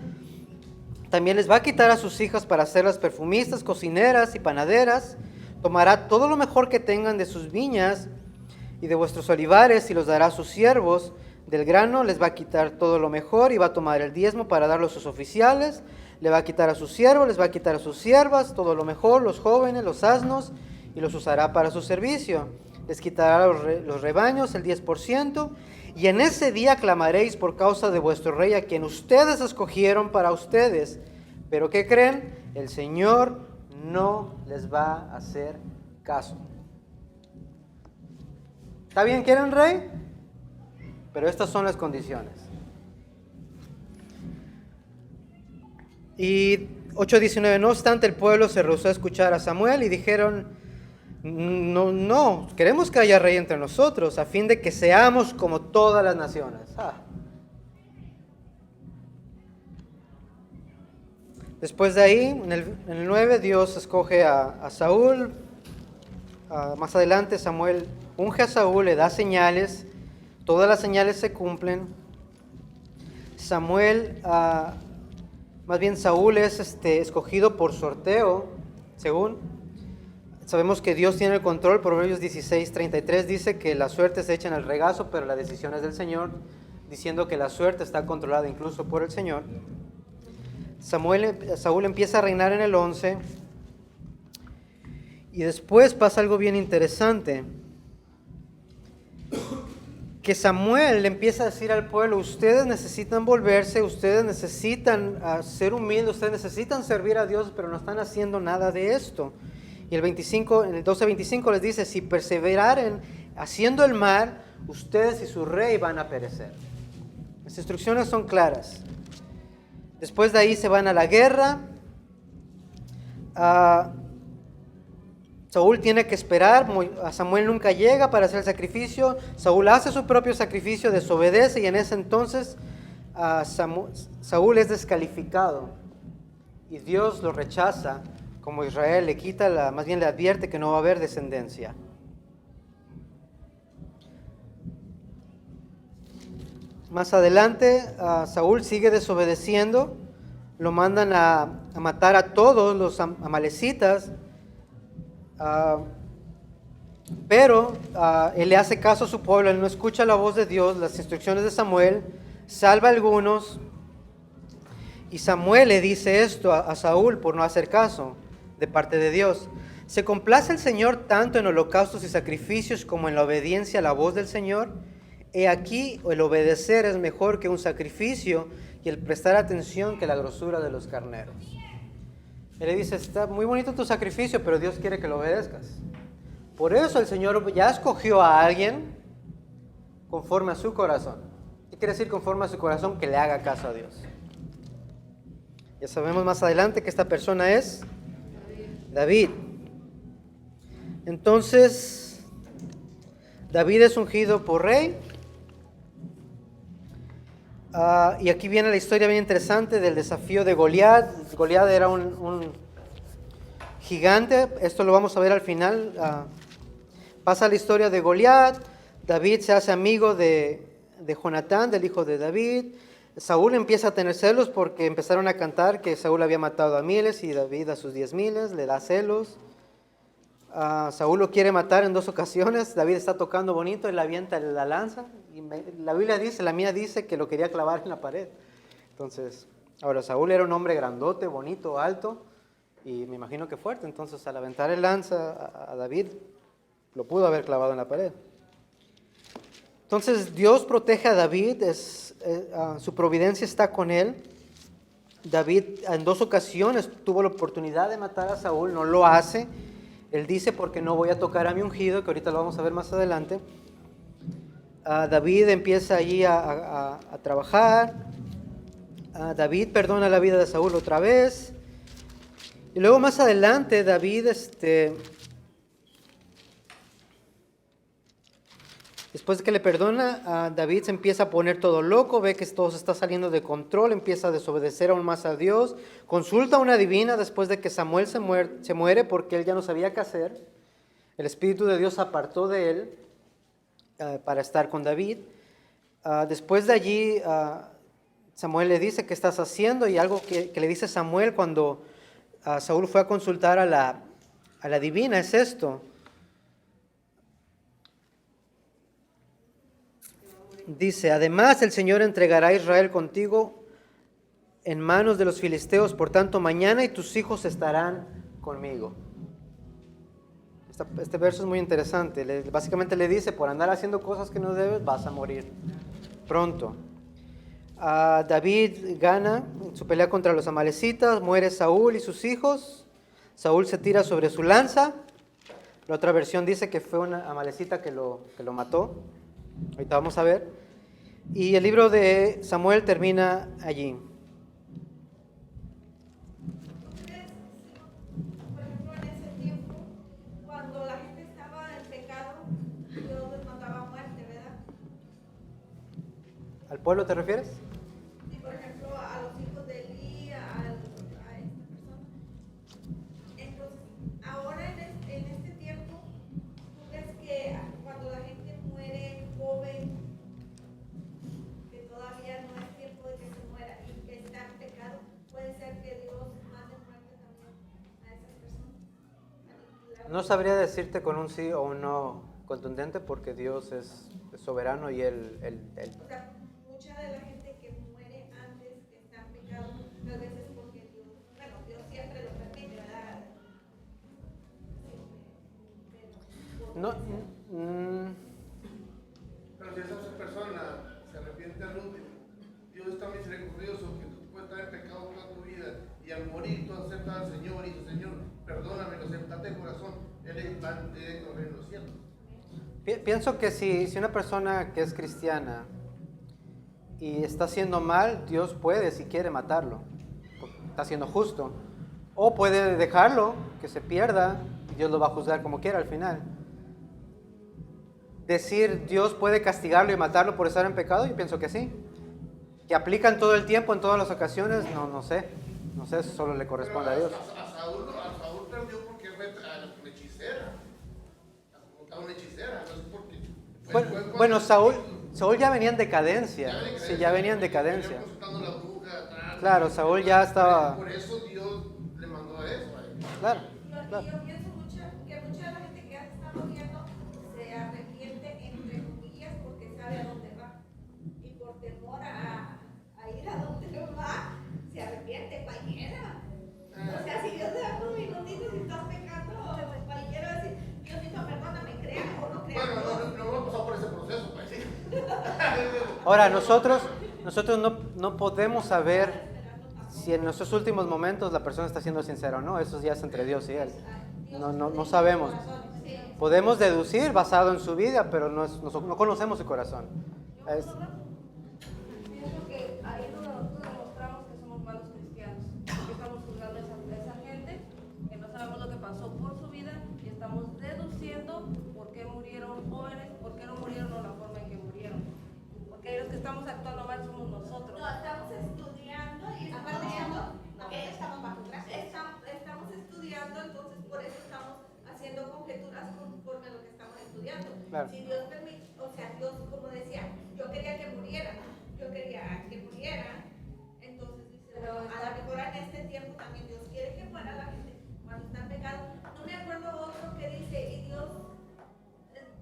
También les va a quitar a sus hijas para hacerlas perfumistas, cocineras y panaderas. Tomará todo lo mejor que tengan de sus viñas y de vuestros olivares y los dará a sus siervos. Del grano les va a quitar todo lo mejor y va a tomar el diezmo para darlo a sus oficiales. Le va a quitar a sus siervos, les va a quitar a sus siervas, todo lo mejor, los jóvenes, los asnos y los usará para su servicio. Les quitará los rebaños, el 10%, y en ese día clamaréis por causa de vuestro rey, a quien ustedes escogieron para ustedes. Pero ¿qué creen? El Señor no les va a hacer caso. ¿Está bien? ¿Quieren rey? Pero estas son las condiciones. Y 8:19, no obstante el pueblo se rehusó a escuchar a Samuel y dijeron, no, queremos que haya rey entre nosotros, a fin de que seamos como todas las naciones. Después de ahí, en el 9, Dios escoge a Saúl. Más adelante Samuel unge a Saúl, le da señales, todas las señales se cumplen. Saúl es escogido por sorteo, según. Sabemos que Dios tiene el control. Proverbios 16:33 dice que la suerte se echa en el regazo, pero la decisión es del Señor, diciendo que la suerte está controlada incluso por el Señor. Saúl empieza a reinar en el 11, y después pasa algo bien interesante, que Samuel le empieza a decir al pueblo, ustedes necesitan volverse, ustedes necesitan ser humildes, ustedes necesitan servir a Dios, pero no están haciendo nada de esto. Y en el 12:25 les dice, si perseveraren haciendo el mal, ustedes y su rey van a perecer. Las instrucciones son claras. Después de ahí se van a la guerra. Saúl tiene que esperar, Samuel nunca llega para hacer el sacrificio. Saúl hace su propio sacrificio, desobedece, y en ese entonces Saúl es descalificado y Dios lo rechaza. Como Israel le quita, más bien le advierte que no va a haber descendencia. Más adelante, Saúl sigue desobedeciendo, lo mandan a matar a todos los amalecitas, pero él le hace caso a su pueblo, él no escucha la voz de Dios, las instrucciones de Samuel, salva a algunos, y Samuel le dice esto a Saúl por no hacer caso de parte de Dios. ¿Se complace el Señor tanto en holocaustos y sacrificios como en la obediencia a la voz del Señor? He aquí, el obedecer es mejor que un sacrificio, y el prestar atención que la grosura de los carneros. Él le dice, está muy bonito tu sacrificio, pero Dios quiere que lo obedezcas. Por eso el Señor ya escogió a alguien conforme a su corazón. ¿Qué quiere decir conforme a su corazón? Que le haga caso a Dios. Ya sabemos más adelante que esta persona es David. Entonces, David es ungido por rey. Y aquí viene la historia bien interesante del desafío de Goliat. Goliat era un gigante. Esto lo vamos a ver al final. Pasa la historia de Goliat. David se hace amigo de Jonatán, del hijo de David. Saúl empieza a tener celos porque empezaron a cantar que Saúl había matado a miles y David a sus 10,000, le da celos. Saúl lo quiere matar en 2 ocasiones. David está tocando bonito y le avienta la lanza. Y la Biblia dice, la mía dice que lo quería clavar en la pared. Entonces, ahora Saúl era un hombre grandote, bonito, alto, y me imagino que fuerte. Entonces, al aventar el lanza a David, lo pudo haber clavado en la pared. Entonces, Dios protege a David, su providencia está con él. David en 2 ocasiones tuvo la oportunidad de matar a Saúl, no lo hace. Él dice, porque no voy a tocar a mi ungido, que ahorita lo vamos a ver más adelante. David empieza allí a trabajar. David perdona la vida de Saúl otra vez. Y luego más adelante David, después de que le perdona, David se empieza a poner todo loco, ve que todo se está saliendo de control, empieza a desobedecer aún más a Dios, consulta a una divina después de que Samuel se muere porque él ya no sabía qué hacer. El Espíritu de Dios apartó de él para estar con David. Después de allí, Samuel le dice, ¿qué estás haciendo? Y algo que le dice Samuel cuando Saúl fue a consultar a la divina es esto. Dice, además el Señor entregará a Israel contigo en manos de los filisteos, por tanto mañana y tus hijos estarán conmigo. Este verso es muy interesante. Básicamente le dice, por andar haciendo cosas que no debes, vas a morir pronto. David gana en su pelea contra los amalecitas, muere Saúl y sus hijos. Saúl se tira sobre su lanza. La otra versión dice que fue una amalecita que lo mató. Ahorita vamos a ver. Y el libro de Samuel termina allí. Entonces, por ejemplo, en ese tiempo, cuando la gente estaba en pecado, Dios les mandaba muerte, ¿verdad? ¿Al pueblo te refieres? Sí, por ejemplo, a los hijos de Elí, a esta persona. Entonces, ahora en este tiempo, ¿tú crees que cuando la gente muere joven, que todavía no es tiempo de que se muera y que está en pecado, puede ser que Dios mande muerte también a esas personas? Aniquilar. No sabría decirte con un sí o un no contundente porque Dios es soberano y Él O sea, mucha de la gente que muere antes que está en pecado, tal vez es porque Dios, bueno, Dios siempre lo permite, ¿verdad? no, Pero si esa persona se arrepiente al último, Dios está misericordioso, que tú puedes estar en pecado toda tu vida y al morir tú aceptas al Señor y dices, Señor, perdóname, lo aceptaste de corazón, Él es plan de correr en los cielos. pienso que si una persona que es cristiana y está haciendo mal, Dios puede, si quiere, matarlo. Está siendo justo. O puede dejarlo, que se pierda, y Dios lo va a juzgar como quiera al final. Decir Dios puede castigarlo y matarlo por estar en pecado, yo pienso que sí. Que aplican todo el tiempo, en todas las ocasiones, no sé. No sé, eso solo le corresponde a Dios. A Saúl perdió porque fue a una hechicera. A una hechicera, no es porque... Bueno, Saúl ya venía en decadencia. Sí, ya venía en decadencia. Claro, Saúl ya estaba... Por eso Dios le mandó a eso. Claro, Y claro. yo pienso que mucha de la gente que ha estado viendo se arrepiente entre comillas porque sabe a dónde va. Y por temor a ir a donde va, se arrepiente cualquiera. O sea, si Dios te da un minutito si estás pecando, cualquiera va a decir, Diosito, perdóname, crea o no crea. Bueno, no hemos pasado por ese proceso, pues sí. Ahora, nosotros no podemos saber si en nuestros últimos momentos la persona está siendo sincera o no. Eso ya es entre Dios y Él. No sabemos. Podemos deducir basado en su vida, pero no conocemos su corazón. Pienso que ahí nosotros demostramos que somos malos cristianos, que estamos juzgando a esa gente, que no sabemos lo que pasó por su vida y estamos deduciendo por qué murieron jóvenes, por qué no murieron de la forma en que murieron. Porque los que estamos actuando mal somos nosotros. No, estamos estudiando y estamos estudiando, entonces por eso estamos haciendo conjeturas conforme a lo que estamos estudiando. Claro. Si Dios permite, o sea, Dios, como decía, yo quería que murieran, entonces dice, Pero bueno, a lo mejor en este tiempo también Dios quiere que muera la gente cuando está en pecado. No me acuerdo otro que dice, y Dios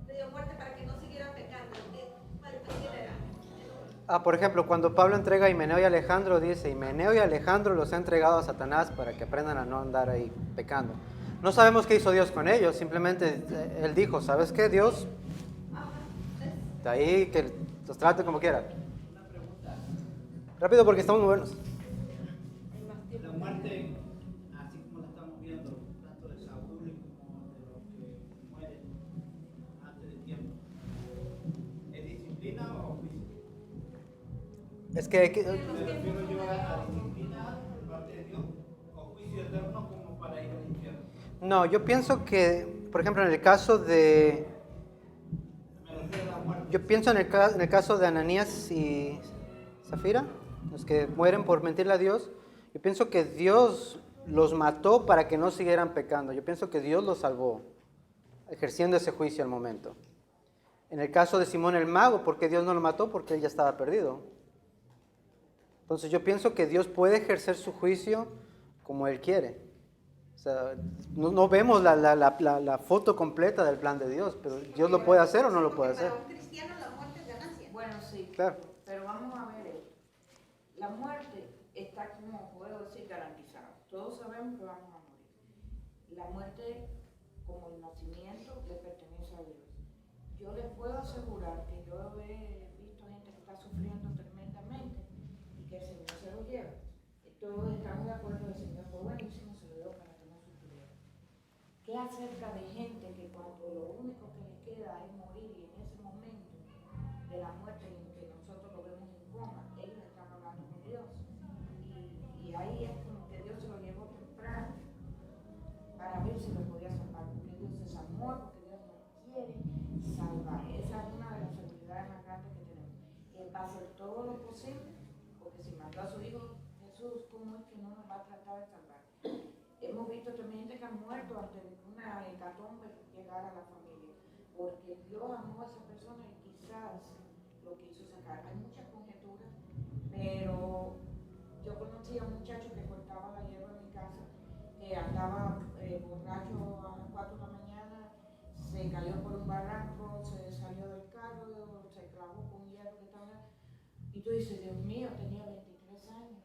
le dio muerte para que no siguieran pecando. ¿Quién era? Por ejemplo, cuando Pablo entrega a Himeneo y Alejandro, dice, Himeneo y Alejandro los ha entregado a Satanás para que aprendan a no andar ahí pecando. No sabemos qué hizo Dios con ellos, simplemente Él dijo, ¿sabes qué, Dios? De ahí que los trate como quiera. Una pregunta. Rápido porque estamos muy buenos. La muerte, así como la estamos viendo, tanto de Saúl como de los que mueren antes de tiempo, ¿es disciplina o juicio? Es que Me refiero yo a disciplina por parte de Dios o juicio eterno como para ir al infierno. no, yo pienso que, por ejemplo, en el caso de... Me refiero a la muerte. Yo pienso en el caso de Ananías y Zafira, los que mueren por mentirle a Dios. Yo pienso que Dios los mató para que no siguieran pecando. Yo pienso que Dios los salvó, ejerciendo ese juicio al momento. En el caso de Simón el mago, ¿por qué Dios no lo mató? Porque él ya estaba perdido. Entonces yo pienso que Dios puede ejercer su juicio como Él quiere. O sea, no vemos la foto completa del plan de Dios, pero Dios lo puede hacer o no lo puede hacer. Para un cristiano la muerte es ganancia. Bueno, sí. Claro. Pero vamos a ver esto. La muerte está, como puedo decir, garantizada. Todos sabemos que vamos a morir. La muerte como el nacimiento, le pertenece a Dios. Yo les puedo asegurar que yo he visto gente que está sufriendo tremendamente y que el Señor se lo lleva. Todos estamos de acuerdo, el Señor fue buenísimo, se lo dio para que no sufriera. ¿Qué acerca de gente que cuando lo único que le queda es morir y en ese momento de la muerte en que nosotros lo vemos en coma, ellos están hablando con Dios? Y ahí es como que Dios se lo llevó temprano para ver si lo podía salvar, porque Dios es amor, porque Dios nos quiere salvar. Esa es una de las seguridades más grandes que tenemos. Él va a hacer todo lo posible, porque si mandó a su Hijo Jesús, ¿cómo es que no nos va a tratar de salvar? Hemos visto también gente que ha muerto antes de que una hecatombe llegara a la familia, porque Dios amó a esa persona y quizás lo quiso sacar. Hay muchas conjeturas, pero yo conocí a un muchacho que cortaba la hierba en mi casa, que andaba borracho a las 4 de la mañana, se cayó por un barranco, se salió del carro, se clavó con un hierro que estaba. Y tú dices, Dios mío, tenía 23 años.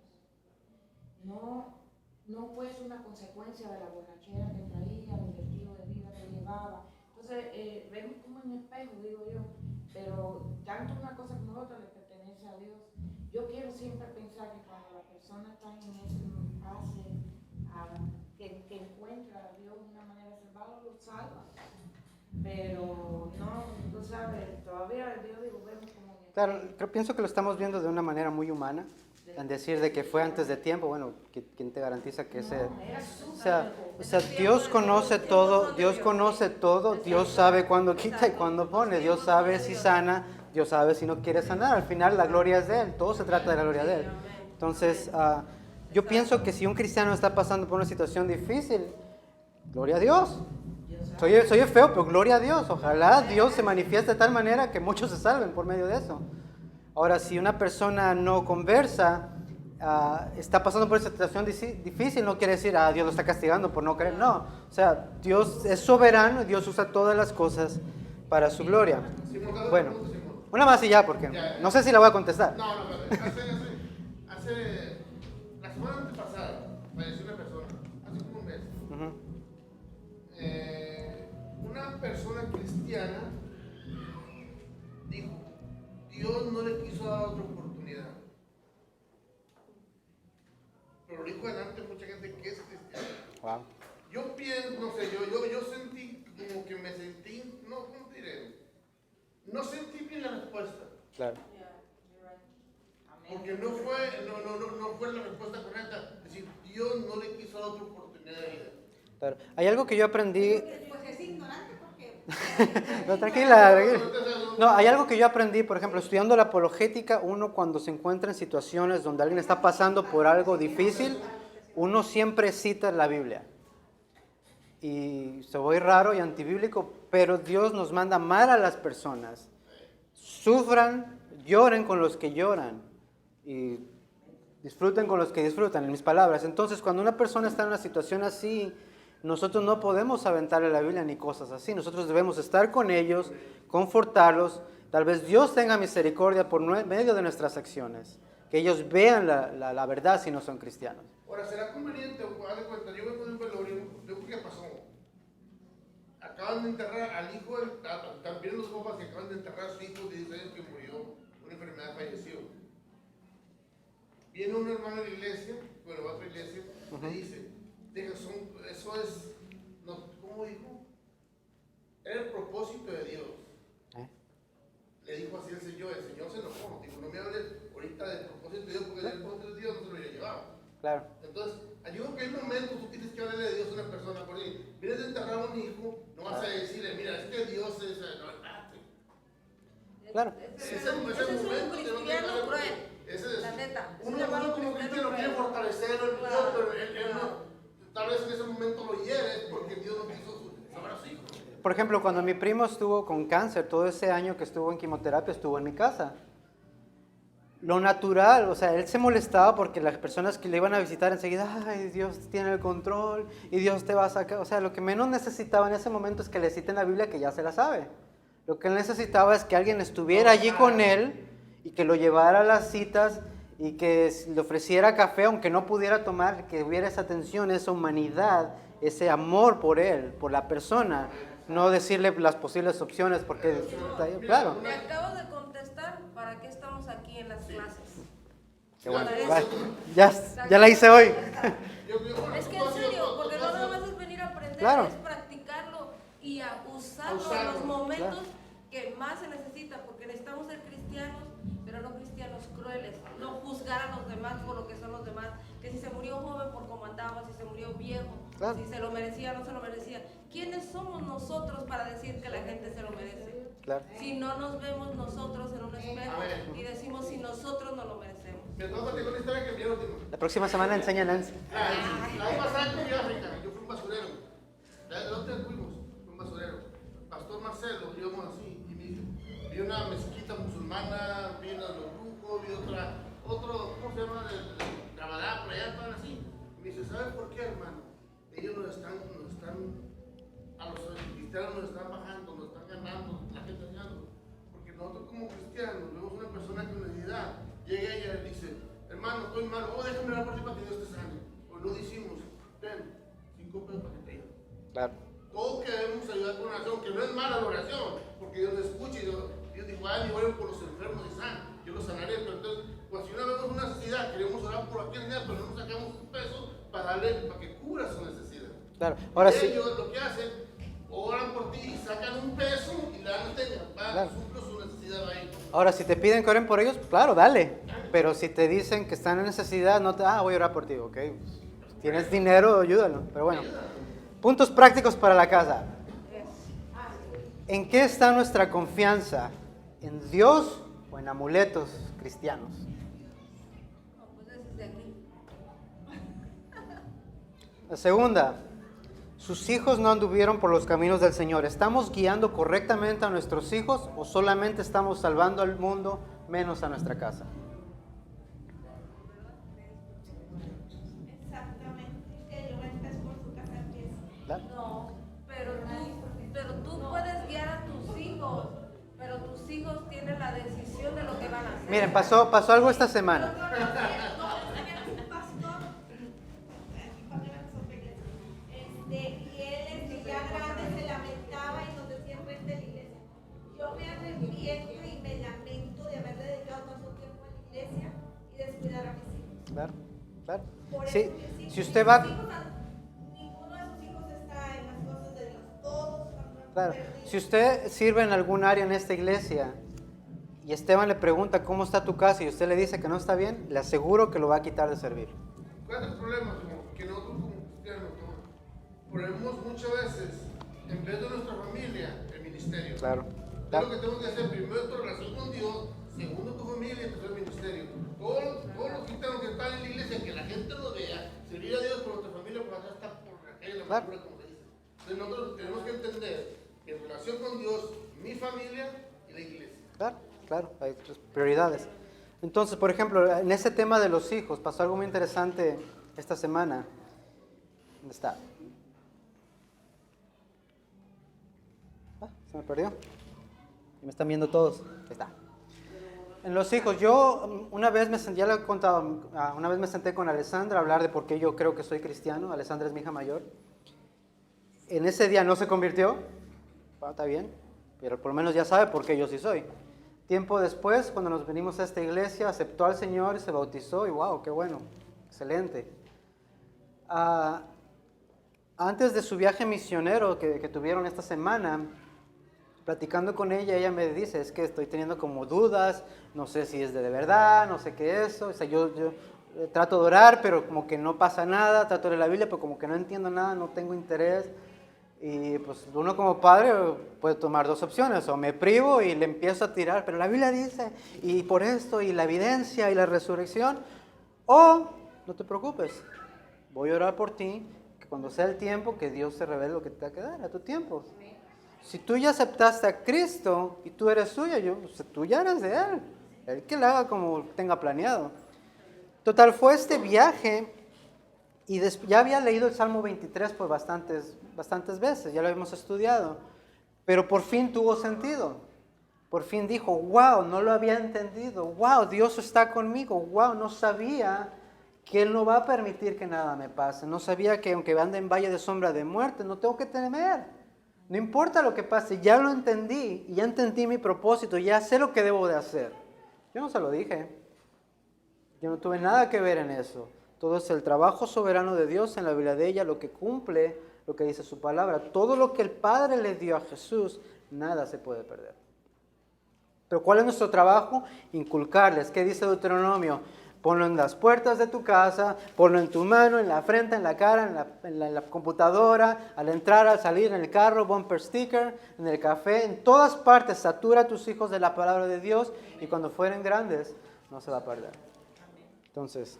No fue eso una consecuencia de la borrachera que traía, del estilo de vida que llevaba. Entonces, vemos como en espejo, digo yo, pero tanto una cosa como la otra le pertenece a Dios. Yo quiero siempre pensar que cuando la persona está en ese fase, que encuentra a Dios de una manera de salvarlo, lo salva. Pero no, tú sabes, todavía Dios, digo, vemos como... Claro, pienso que lo estamos viendo de una manera muy humana, en decir de que fue antes de tiempo. Bueno, ¿quién te garantiza que ese... O sea, Dios conoce todo, Dios sabe cuándo quita y cuándo pone, Dios sabe si sana, Dios sabe si no quiere sanar. Al final la gloria es de Él, todo se trata de la gloria de Él. Entonces, yo pienso que si un cristiano está pasando por una situación difícil, gloria a Dios. Soy feo, pero gloria a Dios. Ojalá Dios se manifieste de tal manera que muchos se salven por medio de eso. Ahora, si una persona no conversa, está pasando por esa situación difícil, no quiere decir, Dios lo está castigando por no creer. No, o sea, Dios es soberano y Dios usa todas las cosas para su gloria. Bueno, una más y ya, porque no sé si la voy a contestar. No, hace la semana antepasada falleció una persona, hace como un mes. Una persona cristiana dijo, Dios no le quiso dar otra oportunidad. Pero lo dijo delante mucha gente que es cristiana. Wow. Yo pienso, no sé, yo sentí como que me sentí, no, ¿cómo te diré? No sentí bien la respuesta. Claro. Porque no fue la respuesta correcta. Es decir, Dios no le quiso dar otra oportunidad de vida. Claro. Hay algo que yo aprendí. Pues es ignorante porque... No, tranquila. No, hay algo que yo aprendí, por ejemplo, estudiando la apologética, uno cuando se encuentra en situaciones donde alguien está pasando por algo difícil, uno siempre cita la Biblia. Y se oye raro y antibíblico, pero Dios nos manda amar a las personas. Sufran, lloren con los que lloran y disfruten con los que disfrutan, en mis palabras. Entonces, cuando una persona está en una situación así, nosotros no podemos aventarle la Biblia ni cosas así. Nosotros debemos estar con ellos, confortarlos. Tal vez Dios tenga misericordia por medio de nuestras acciones. Que ellos vean la verdad si no son cristianos. Ahora, ¿será conveniente, haz de cuenta, yo vengo de un velorio, ¿qué pasó? Acaban de enterrar al hijo, también los papás que acaban de enterrar a su hijo de 16 años que murió, una enfermedad, falleció. Viene un hermano de la iglesia, bueno, va a otra iglesia, le dice, eso es, no, ¿cómo dijo? Era el propósito de Dios. Le dijo así el Señor se enojó, dijo, no me hables ahorita del propósito de Dios, porque el propósito de Dios no se lo había llevado. Claro. Entonces, yo creo que hay momentos tú tienes que hablarle de Dios a una persona, porque vienes de enterrar a un hijo, no vas a decirle, mira, es que Dios es, no, espérate. Claro. Ese es un cristiano cruel, la neta. Uno como cristiano quiere fortalecer el Dios, pero él no, tal vez en ese momento lo hiere porque Dios no quiso salvar a su hijo. Por ejemplo, cuando mi primo estuvo con cáncer, todo ese año que estuvo en quimioterapia, estuvo en mi casa. Lo natural, o sea, él se molestaba porque las personas que le iban a visitar enseguida, ay, Dios tiene el control y Dios te va a sacar. O sea, lo que menos necesitaba en ese momento es que le citen la Biblia, que ya se la sabe. Lo que él necesitaba es que alguien estuviera allí con él y que lo llevara a las citas y que le ofreciera café, aunque no pudiera tomar, que hubiera esa atención, esa humanidad ese amor por él, por la persona, no decirle las posibles opciones porque está ahí, claro. Me acabo de contestar para qué estamos aquí en las clases. Qué bueno. Para Va, eso. ya la hice hoy. Es que en serio, porque no nada más es venir a aprender, Claro. es practicarlo y a usarlo en los momentos que más se necesita, porque necesitamos ser cristianos, pero no cristianos crueles, no juzgar a los demás por lo que son los demás, que si se murió joven por cómo andaba, si se murió viejo, Claro. si se lo merecía o no se lo merecía. ¿Quiénes somos nosotros para decir que la gente se lo merece? Claro. Si no nos vemos nosotros en un espejo y decimos si nosotros no lo merecemos. Mi esposa tiene una historia que mi última. La próxima semana enseña Nancy. La vez pasada que fui a África, yo fui un basurero. ¿De dónde fuimos? Fui un basurero. Pastor Marcelo, íbamos así, y vi una mezquita musulmana, vi una de los brujos, vi otro, ¿cómo se llama? El Rabadá, por allá, estaban así. Y me dice, ¿sabes por qué, hermano? Ellos nos están, a los cristianos nos están bajando, nos están ganando, la gente ganando. Porque nosotros como cristianos vemos una persona con necesidad, llega ella y dice, hermano, estoy malo, déjame orar por ti para que Dios te sane. O no decimos, ven, 5 pesos para que te ayude. Claro. Todos queremos ayudar con oración, que no es mala la oración, porque Dios escucha y Dios dijo, ay, oren por los enfermos y sanos, yo los sanaré. Pero entonces, pues si una vemos una necesidad, queremos orar por aquel día, pero no nos sacamos un peso para darle, para que cubra su necesidad. Claro. Ahora sí. Ellos lo que hacen, oran por ti y sacan un peso y le dan Claro. suplo su necesidad ahí. Ahora, si te piden que oren por ellos, claro, dale. Pero si te dicen que están en necesidad, no te, voy a orar por ti, ok. Tienes dinero, ayúdalo. Pero bueno, puntos prácticos para la casa. ¿En qué está nuestra confianza? ¿En Dios o en amuletos cristianos? No, pues ese es de aquí. La segunda, sus hijos no anduvieron por los caminos del Señor. ¿Estamos guiando correctamente a nuestros hijos o solamente estamos salvando al mundo menos a nuestra casa? Exactamente. Que yo estés por su casa empieza. ¿Claro? No, pero tú puedes guiar a tus hijos, pero tus hijos tienen la decisión de lo que van a hacer. Miren, pasó algo esta semana. Y él ya grande se lamentaba y nos decía enfrente de la iglesia, yo me arrepiento y me lamento de haberle dedicado tanto tiempo a la iglesia y descuidar a mis hijos. Claro, claro. Por eso Sí, mis hijos, si usted va... ninguno de sus hijos está en las cosas de Dios, todos están Claro. perdidos. Si usted sirve en algún área en esta iglesia y Esteban le pregunta cómo está tu casa y usted le dice que no está bien, le aseguro que lo va a quitar de servir. ¿Cuál es el problema? Que nosotros como cristianos ponemos muchas veces, en vez de nuestra familia, el ministerio. Claro. Es lo que tengo que hacer, primero tu relación con Dios, segundo tu familia y tercero el ministerio. Todos los cristianos que están en la iglesia, que la gente los vea, servir a Dios por nuestra familia, por acá está por la calle, la Claro. madura, como se dice. Entonces nosotros tenemos que entender que en relación con Dios, mi familia y la iglesia. Claro, claro, hay otras prioridades. Entonces, por ejemplo, en ese tema de los hijos, pasó algo muy interesante esta semana. ¿Dónde está? Se me perdió. Y me están viendo todos. Ahí está. En los hijos, yo una vez ya lo he contado, una vez me senté con Alessandra a hablar de por qué yo creo que soy cristiano. Alessandra es mi hija mayor. En ese día no se convirtió, está bien, pero por lo menos ya sabe por qué yo sí soy. Tiempo después, cuando nos venimos a esta iglesia, aceptó al Señor y se bautizó y wow, qué bueno, excelente. Antes de su viaje misionero que tuvieron esta semana, platicando con ella, ella me dice, es que estoy teniendo como dudas, no sé si es de verdad, no sé qué es eso. O sea, yo trato de orar, pero como que no pasa nada, trato de leer la Biblia, pero como que no entiendo nada, no tengo interés. Y pues uno como padre puede tomar dos opciones, o me privo y le empiezo a tirar, pero la Biblia dice, y por esto, y la evidencia, y la resurrección, o no te preocupes, voy a orar por ti, que cuando sea el tiempo, que Dios te revele lo que te va a quedar a tu tiempo. Si tú ya aceptaste a Cristo y tú eres suya, tú ya eres de Él que le haga como tenga planeado. Total, fue este viaje y ya había leído el Salmo 23 por bastantes veces, ya lo habíamos estudiado, pero por fin tuvo sentido. Por fin dijo, wow, no lo había entendido, wow, Dios está conmigo, wow, no sabía que Él no va a permitir que nada me pase. No sabía que aunque ande en valle de sombra de muerte, no tengo que temer. No importa lo que pase, ya lo entendí, ya entendí mi propósito, ya sé lo que debo de hacer. Yo no se lo dije. Yo no tuve nada que ver en eso. Todo es el trabajo soberano de Dios en la vida de ella, lo que cumple, lo que dice su palabra. Todo lo que el Padre le dio a Jesús, nada se puede perder. Pero ¿cuál es nuestro trabajo? Inculcarles. ¿Qué dice Deuteronomio? Ponlo en las puertas de tu casa, ponlo en tu mano, en la frente, en la cara, en la computadora, al entrar, al salir, en el carro, bumper sticker, en el café, en todas partes. Satura a tus hijos de la palabra de Dios y cuando fueren grandes no se va a perder. Entonces,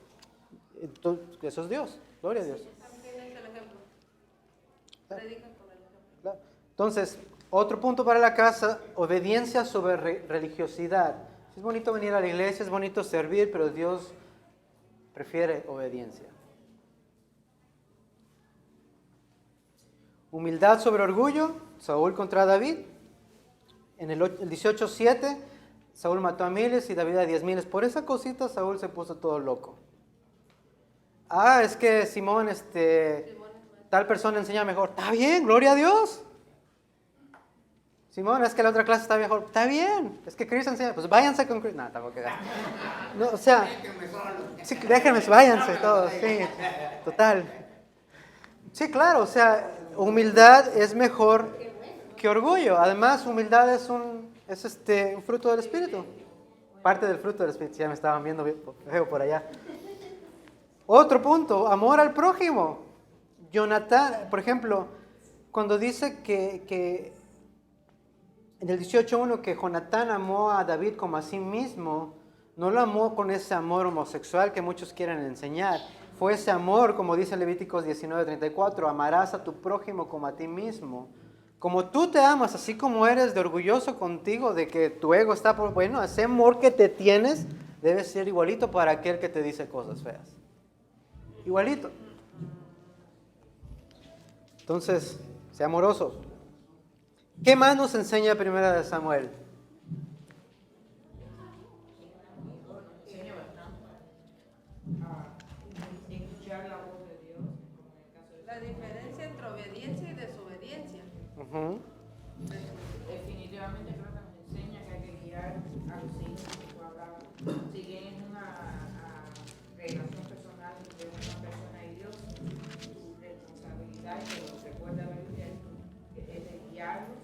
eso es Dios. Gloria a Dios. También es el ejemplo. Predica con el ejemplo. Claro. Entonces, otro punto para la casa, obediencia sobre religiosidad. Es bonito venir a la iglesia, es bonito servir, pero Dios prefiere obediencia. Humildad sobre orgullo, Saúl contra David. En el 18:7, Saúl mató a miles y David a 10,000. Por esa cosita Saúl se puso todo loco. Es que Simón, tal persona enseña mejor. Está bien, gloria a Dios. Simón, es que la otra clase está mejor. Está bien, es que Chris enseña. Pues váyanse con Chris. No, tampoco. No, o sea, sí, déjenme, váyanse todos. Sí, total. Sí, claro, o sea, humildad es mejor que orgullo. Además, humildad es un fruto del Espíritu. Parte del fruto del Espíritu. Ya me estaban viendo feo por allá. Otro punto, amor al prójimo. Jonatán, por ejemplo, cuando dice que en el 18:1 que Jonatán amó a David como a sí mismo, no lo amó con ese amor homosexual que muchos quieren enseñar. Fue ese amor, como dice Levíticos 19:34, amarás a tu prójimo como a ti mismo. Como tú te amas, así como eres de orgulloso contigo, de que tu ego está por... Bueno, ese amor que te tienes debe ser igualito para aquel que te dice cosas feas. Igualito. Entonces, sea amoroso. ¿Qué más nos enseña Primera de Samuel? Enseña bastante a escuchar la voz de Dios, como en el caso de La diferencia entre obediencia y desobediencia. definitivamente creo que nos enseña que hay que guiar a los hijos que tú hablabas. Si bien es una relación personal entre una persona y Dios, tu responsabilidad, y lo que recuerda la Biblia, es de guiarlos.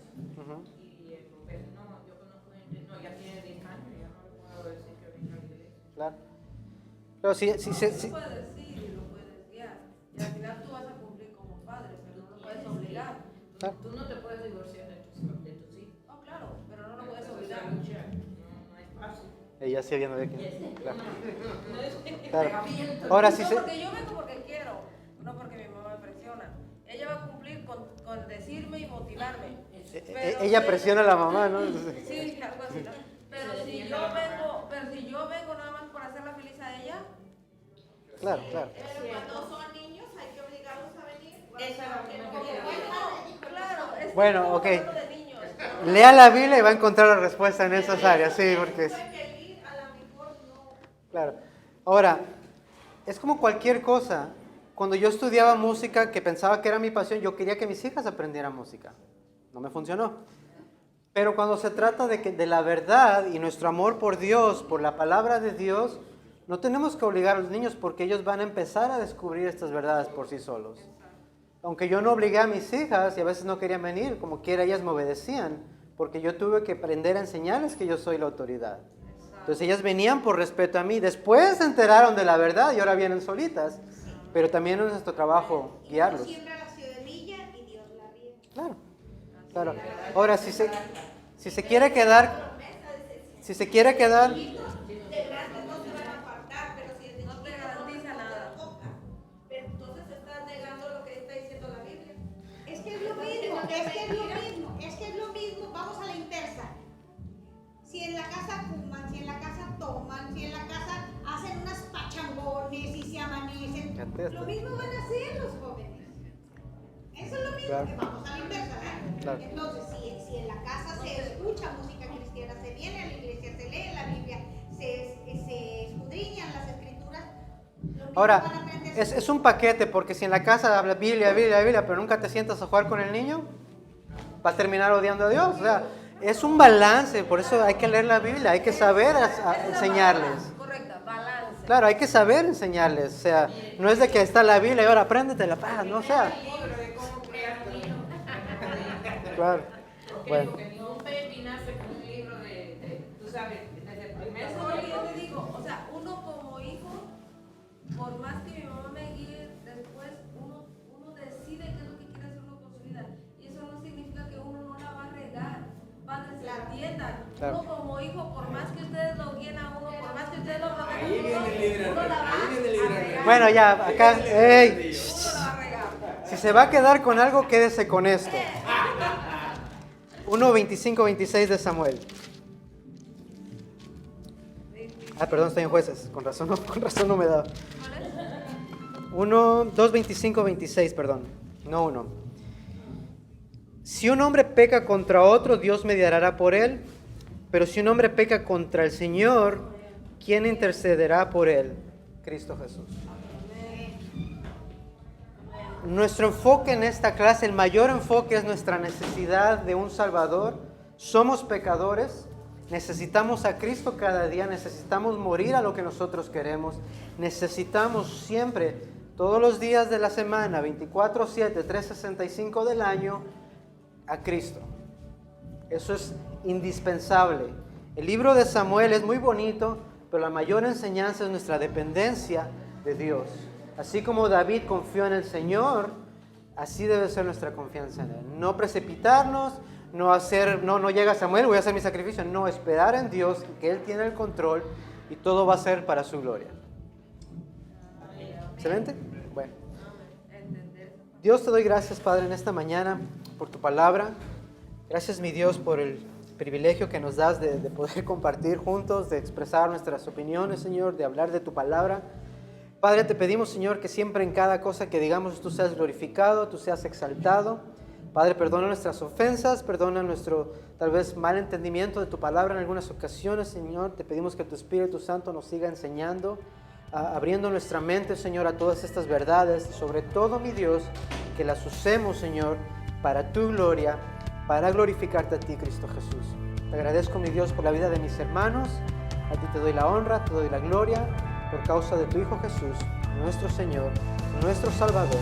Y el profeta, no, yo conozco gente, no, ya tiene 10 años, ya no le puedo decir que venga a la iglesia. Claro. Pero Tú puedes decir y lo puedes guiar. Y al final tú vas a cumplir como padre, pero no lo puedes obligar. Claro. Tú no te puedes divorciar de tus hijos. No, claro, pero no lo puedes Eso es obligar. la lucha, no es fácil. Ella sí viendo de aquí. Claro. No es Claro. pegamiento. Ahora No, sí porque yo vengo porque quiero, no porque mi mamá me presiona. Ella va a cumplir con decirme y motivarme. Pero ella si- presiona a la mamá, ¿no? Sí, algo así, ¿no? Pero si yo vengo nada más por hacerla feliz a ella, Claro, claro. Pero cuando son niños hay que obligarlos a venir. claro, es Bueno, como ok. hablando de niños. Lea la Biblia y va a encontrar la respuesta en esas áreas, sí, porque... Claro. Ahora, es como cualquier cosa. Cuando yo estudiaba música, que pensaba que era mi pasión, yo quería que mis hijas aprendieran música. No me funcionó. Pero cuando se trata de la verdad y nuestro amor por Dios, por la palabra de Dios, no tenemos que obligar a los niños porque ellos van a empezar a descubrir estas verdades por sí solos. Aunque yo no obligué a mis hijas y a veces no querían venir, como quiera ellas me obedecían, porque yo tuve que aprender a enseñarles que yo soy la autoridad. Entonces ellas venían por respeto a mí, después se enteraron de la verdad y ahora vienen solitas, pero también es nuestro trabajo guiarlos. Siembra la semilla y Dios la riega. Claro, claro. Ahora, si se quiere quedar, De grandes no se van a apartar, pero si es de No te chiquito, garantiza no te nada. lo toca. Pero entonces estás negando lo que está diciendo la Biblia. Es que es lo mismo, es lo mismo. Vamos a la inversa. Si en la casa fuman, si en la casa toman, si en la casa hacen unas pachangones y se amanecen, lo mismo van a hacer los jóvenes. Eso es lo mismo, Claro. que vamos a la inversa, ¿eh? Claro. Entonces, si en la casa se escucha música cristiana, se viene a la iglesia, se lee la Biblia, se escudriñan las escrituras, lo Ahora, es un paquete, porque si en la casa hablas Biblia, pero nunca te sientas a jugar con el niño, va a terminar odiando a Dios. O sea, es un balance, por eso hay que leer la Biblia, hay que saber enseñarles. Correcta, balance. Claro, hay que saber enseñarles. O sea, no es de que está la Biblia y ahora apréndete la paz, no, o sea. libro de cómo crear un hijo. Claro. Bueno. Porque ningún baby nace con un libro tú sabes, desde el primer Eso es lo que yo te digo, o sea, uno como hijo, por más que mi mamá me guíe, después uno decide qué es lo que quiere hacer uno con su vida. Y eso no significa que uno no la va a regar. Padres, entiendan. Claro. Uno como hijo, por más que ustedes lo guíen a uno, por más que ustedes lo protejan, Ahí viene el libre uno la va albedrío, ahí viene el libre a regar. albedrío. Bueno, ya, acá, ey, Uno la va a regar. si se va a quedar con algo, quédese con esto. 1:25-26 de Samuel. Perdón, estoy en Jueces, con razón no me da. 2:25-26, perdón, no 1. Si un hombre peca contra otro, Dios mediará por él, pero si un hombre peca contra el Señor, ¿quién intercederá por él? Cristo Jesús. Nuestro enfoque en esta clase, el mayor enfoque es nuestra necesidad de un Salvador. Somos pecadores, necesitamos a Cristo cada día, necesitamos morir a lo que nosotros queremos, necesitamos siempre, todos los días de la semana, 24/7, 365 del año, a Cristo. Eso es indispensable. El libro de Samuel es muy bonito, pero la mayor enseñanza es nuestra dependencia de Dios. Así como David confió en el Señor, así debe ser nuestra confianza en Él. No precipitarnos, no llega Samuel, voy a hacer mi sacrificio. No, esperar en Dios, que Él tiene el control y todo va a ser para su gloria. ¿Excelente? Bueno. Dios, te doy gracias, Padre, en esta mañana por tu palabra. Gracias, mi Dios, por el privilegio que nos das de poder compartir juntos, de expresar nuestras opiniones, Señor, de hablar de tu palabra. Padre, te pedimos, Señor, que siempre en cada cosa que digamos tú seas glorificado, tú seas exaltado. Padre, perdona nuestras ofensas, perdona nuestro tal vez mal entendimiento de tu palabra en algunas ocasiones, Señor. Te pedimos que tu Espíritu Santo nos siga enseñando, abriendo nuestra mente, Señor, a todas estas verdades. Sobre todo, mi Dios, que las usemos, Señor, para tu gloria, para glorificarte a ti, Cristo Jesús. Te agradezco, mi Dios, por la vida de mis hermanos. A ti te doy la honra, te doy la gloria, por causa de tu Hijo Jesús, nuestro Señor, nuestro Salvador.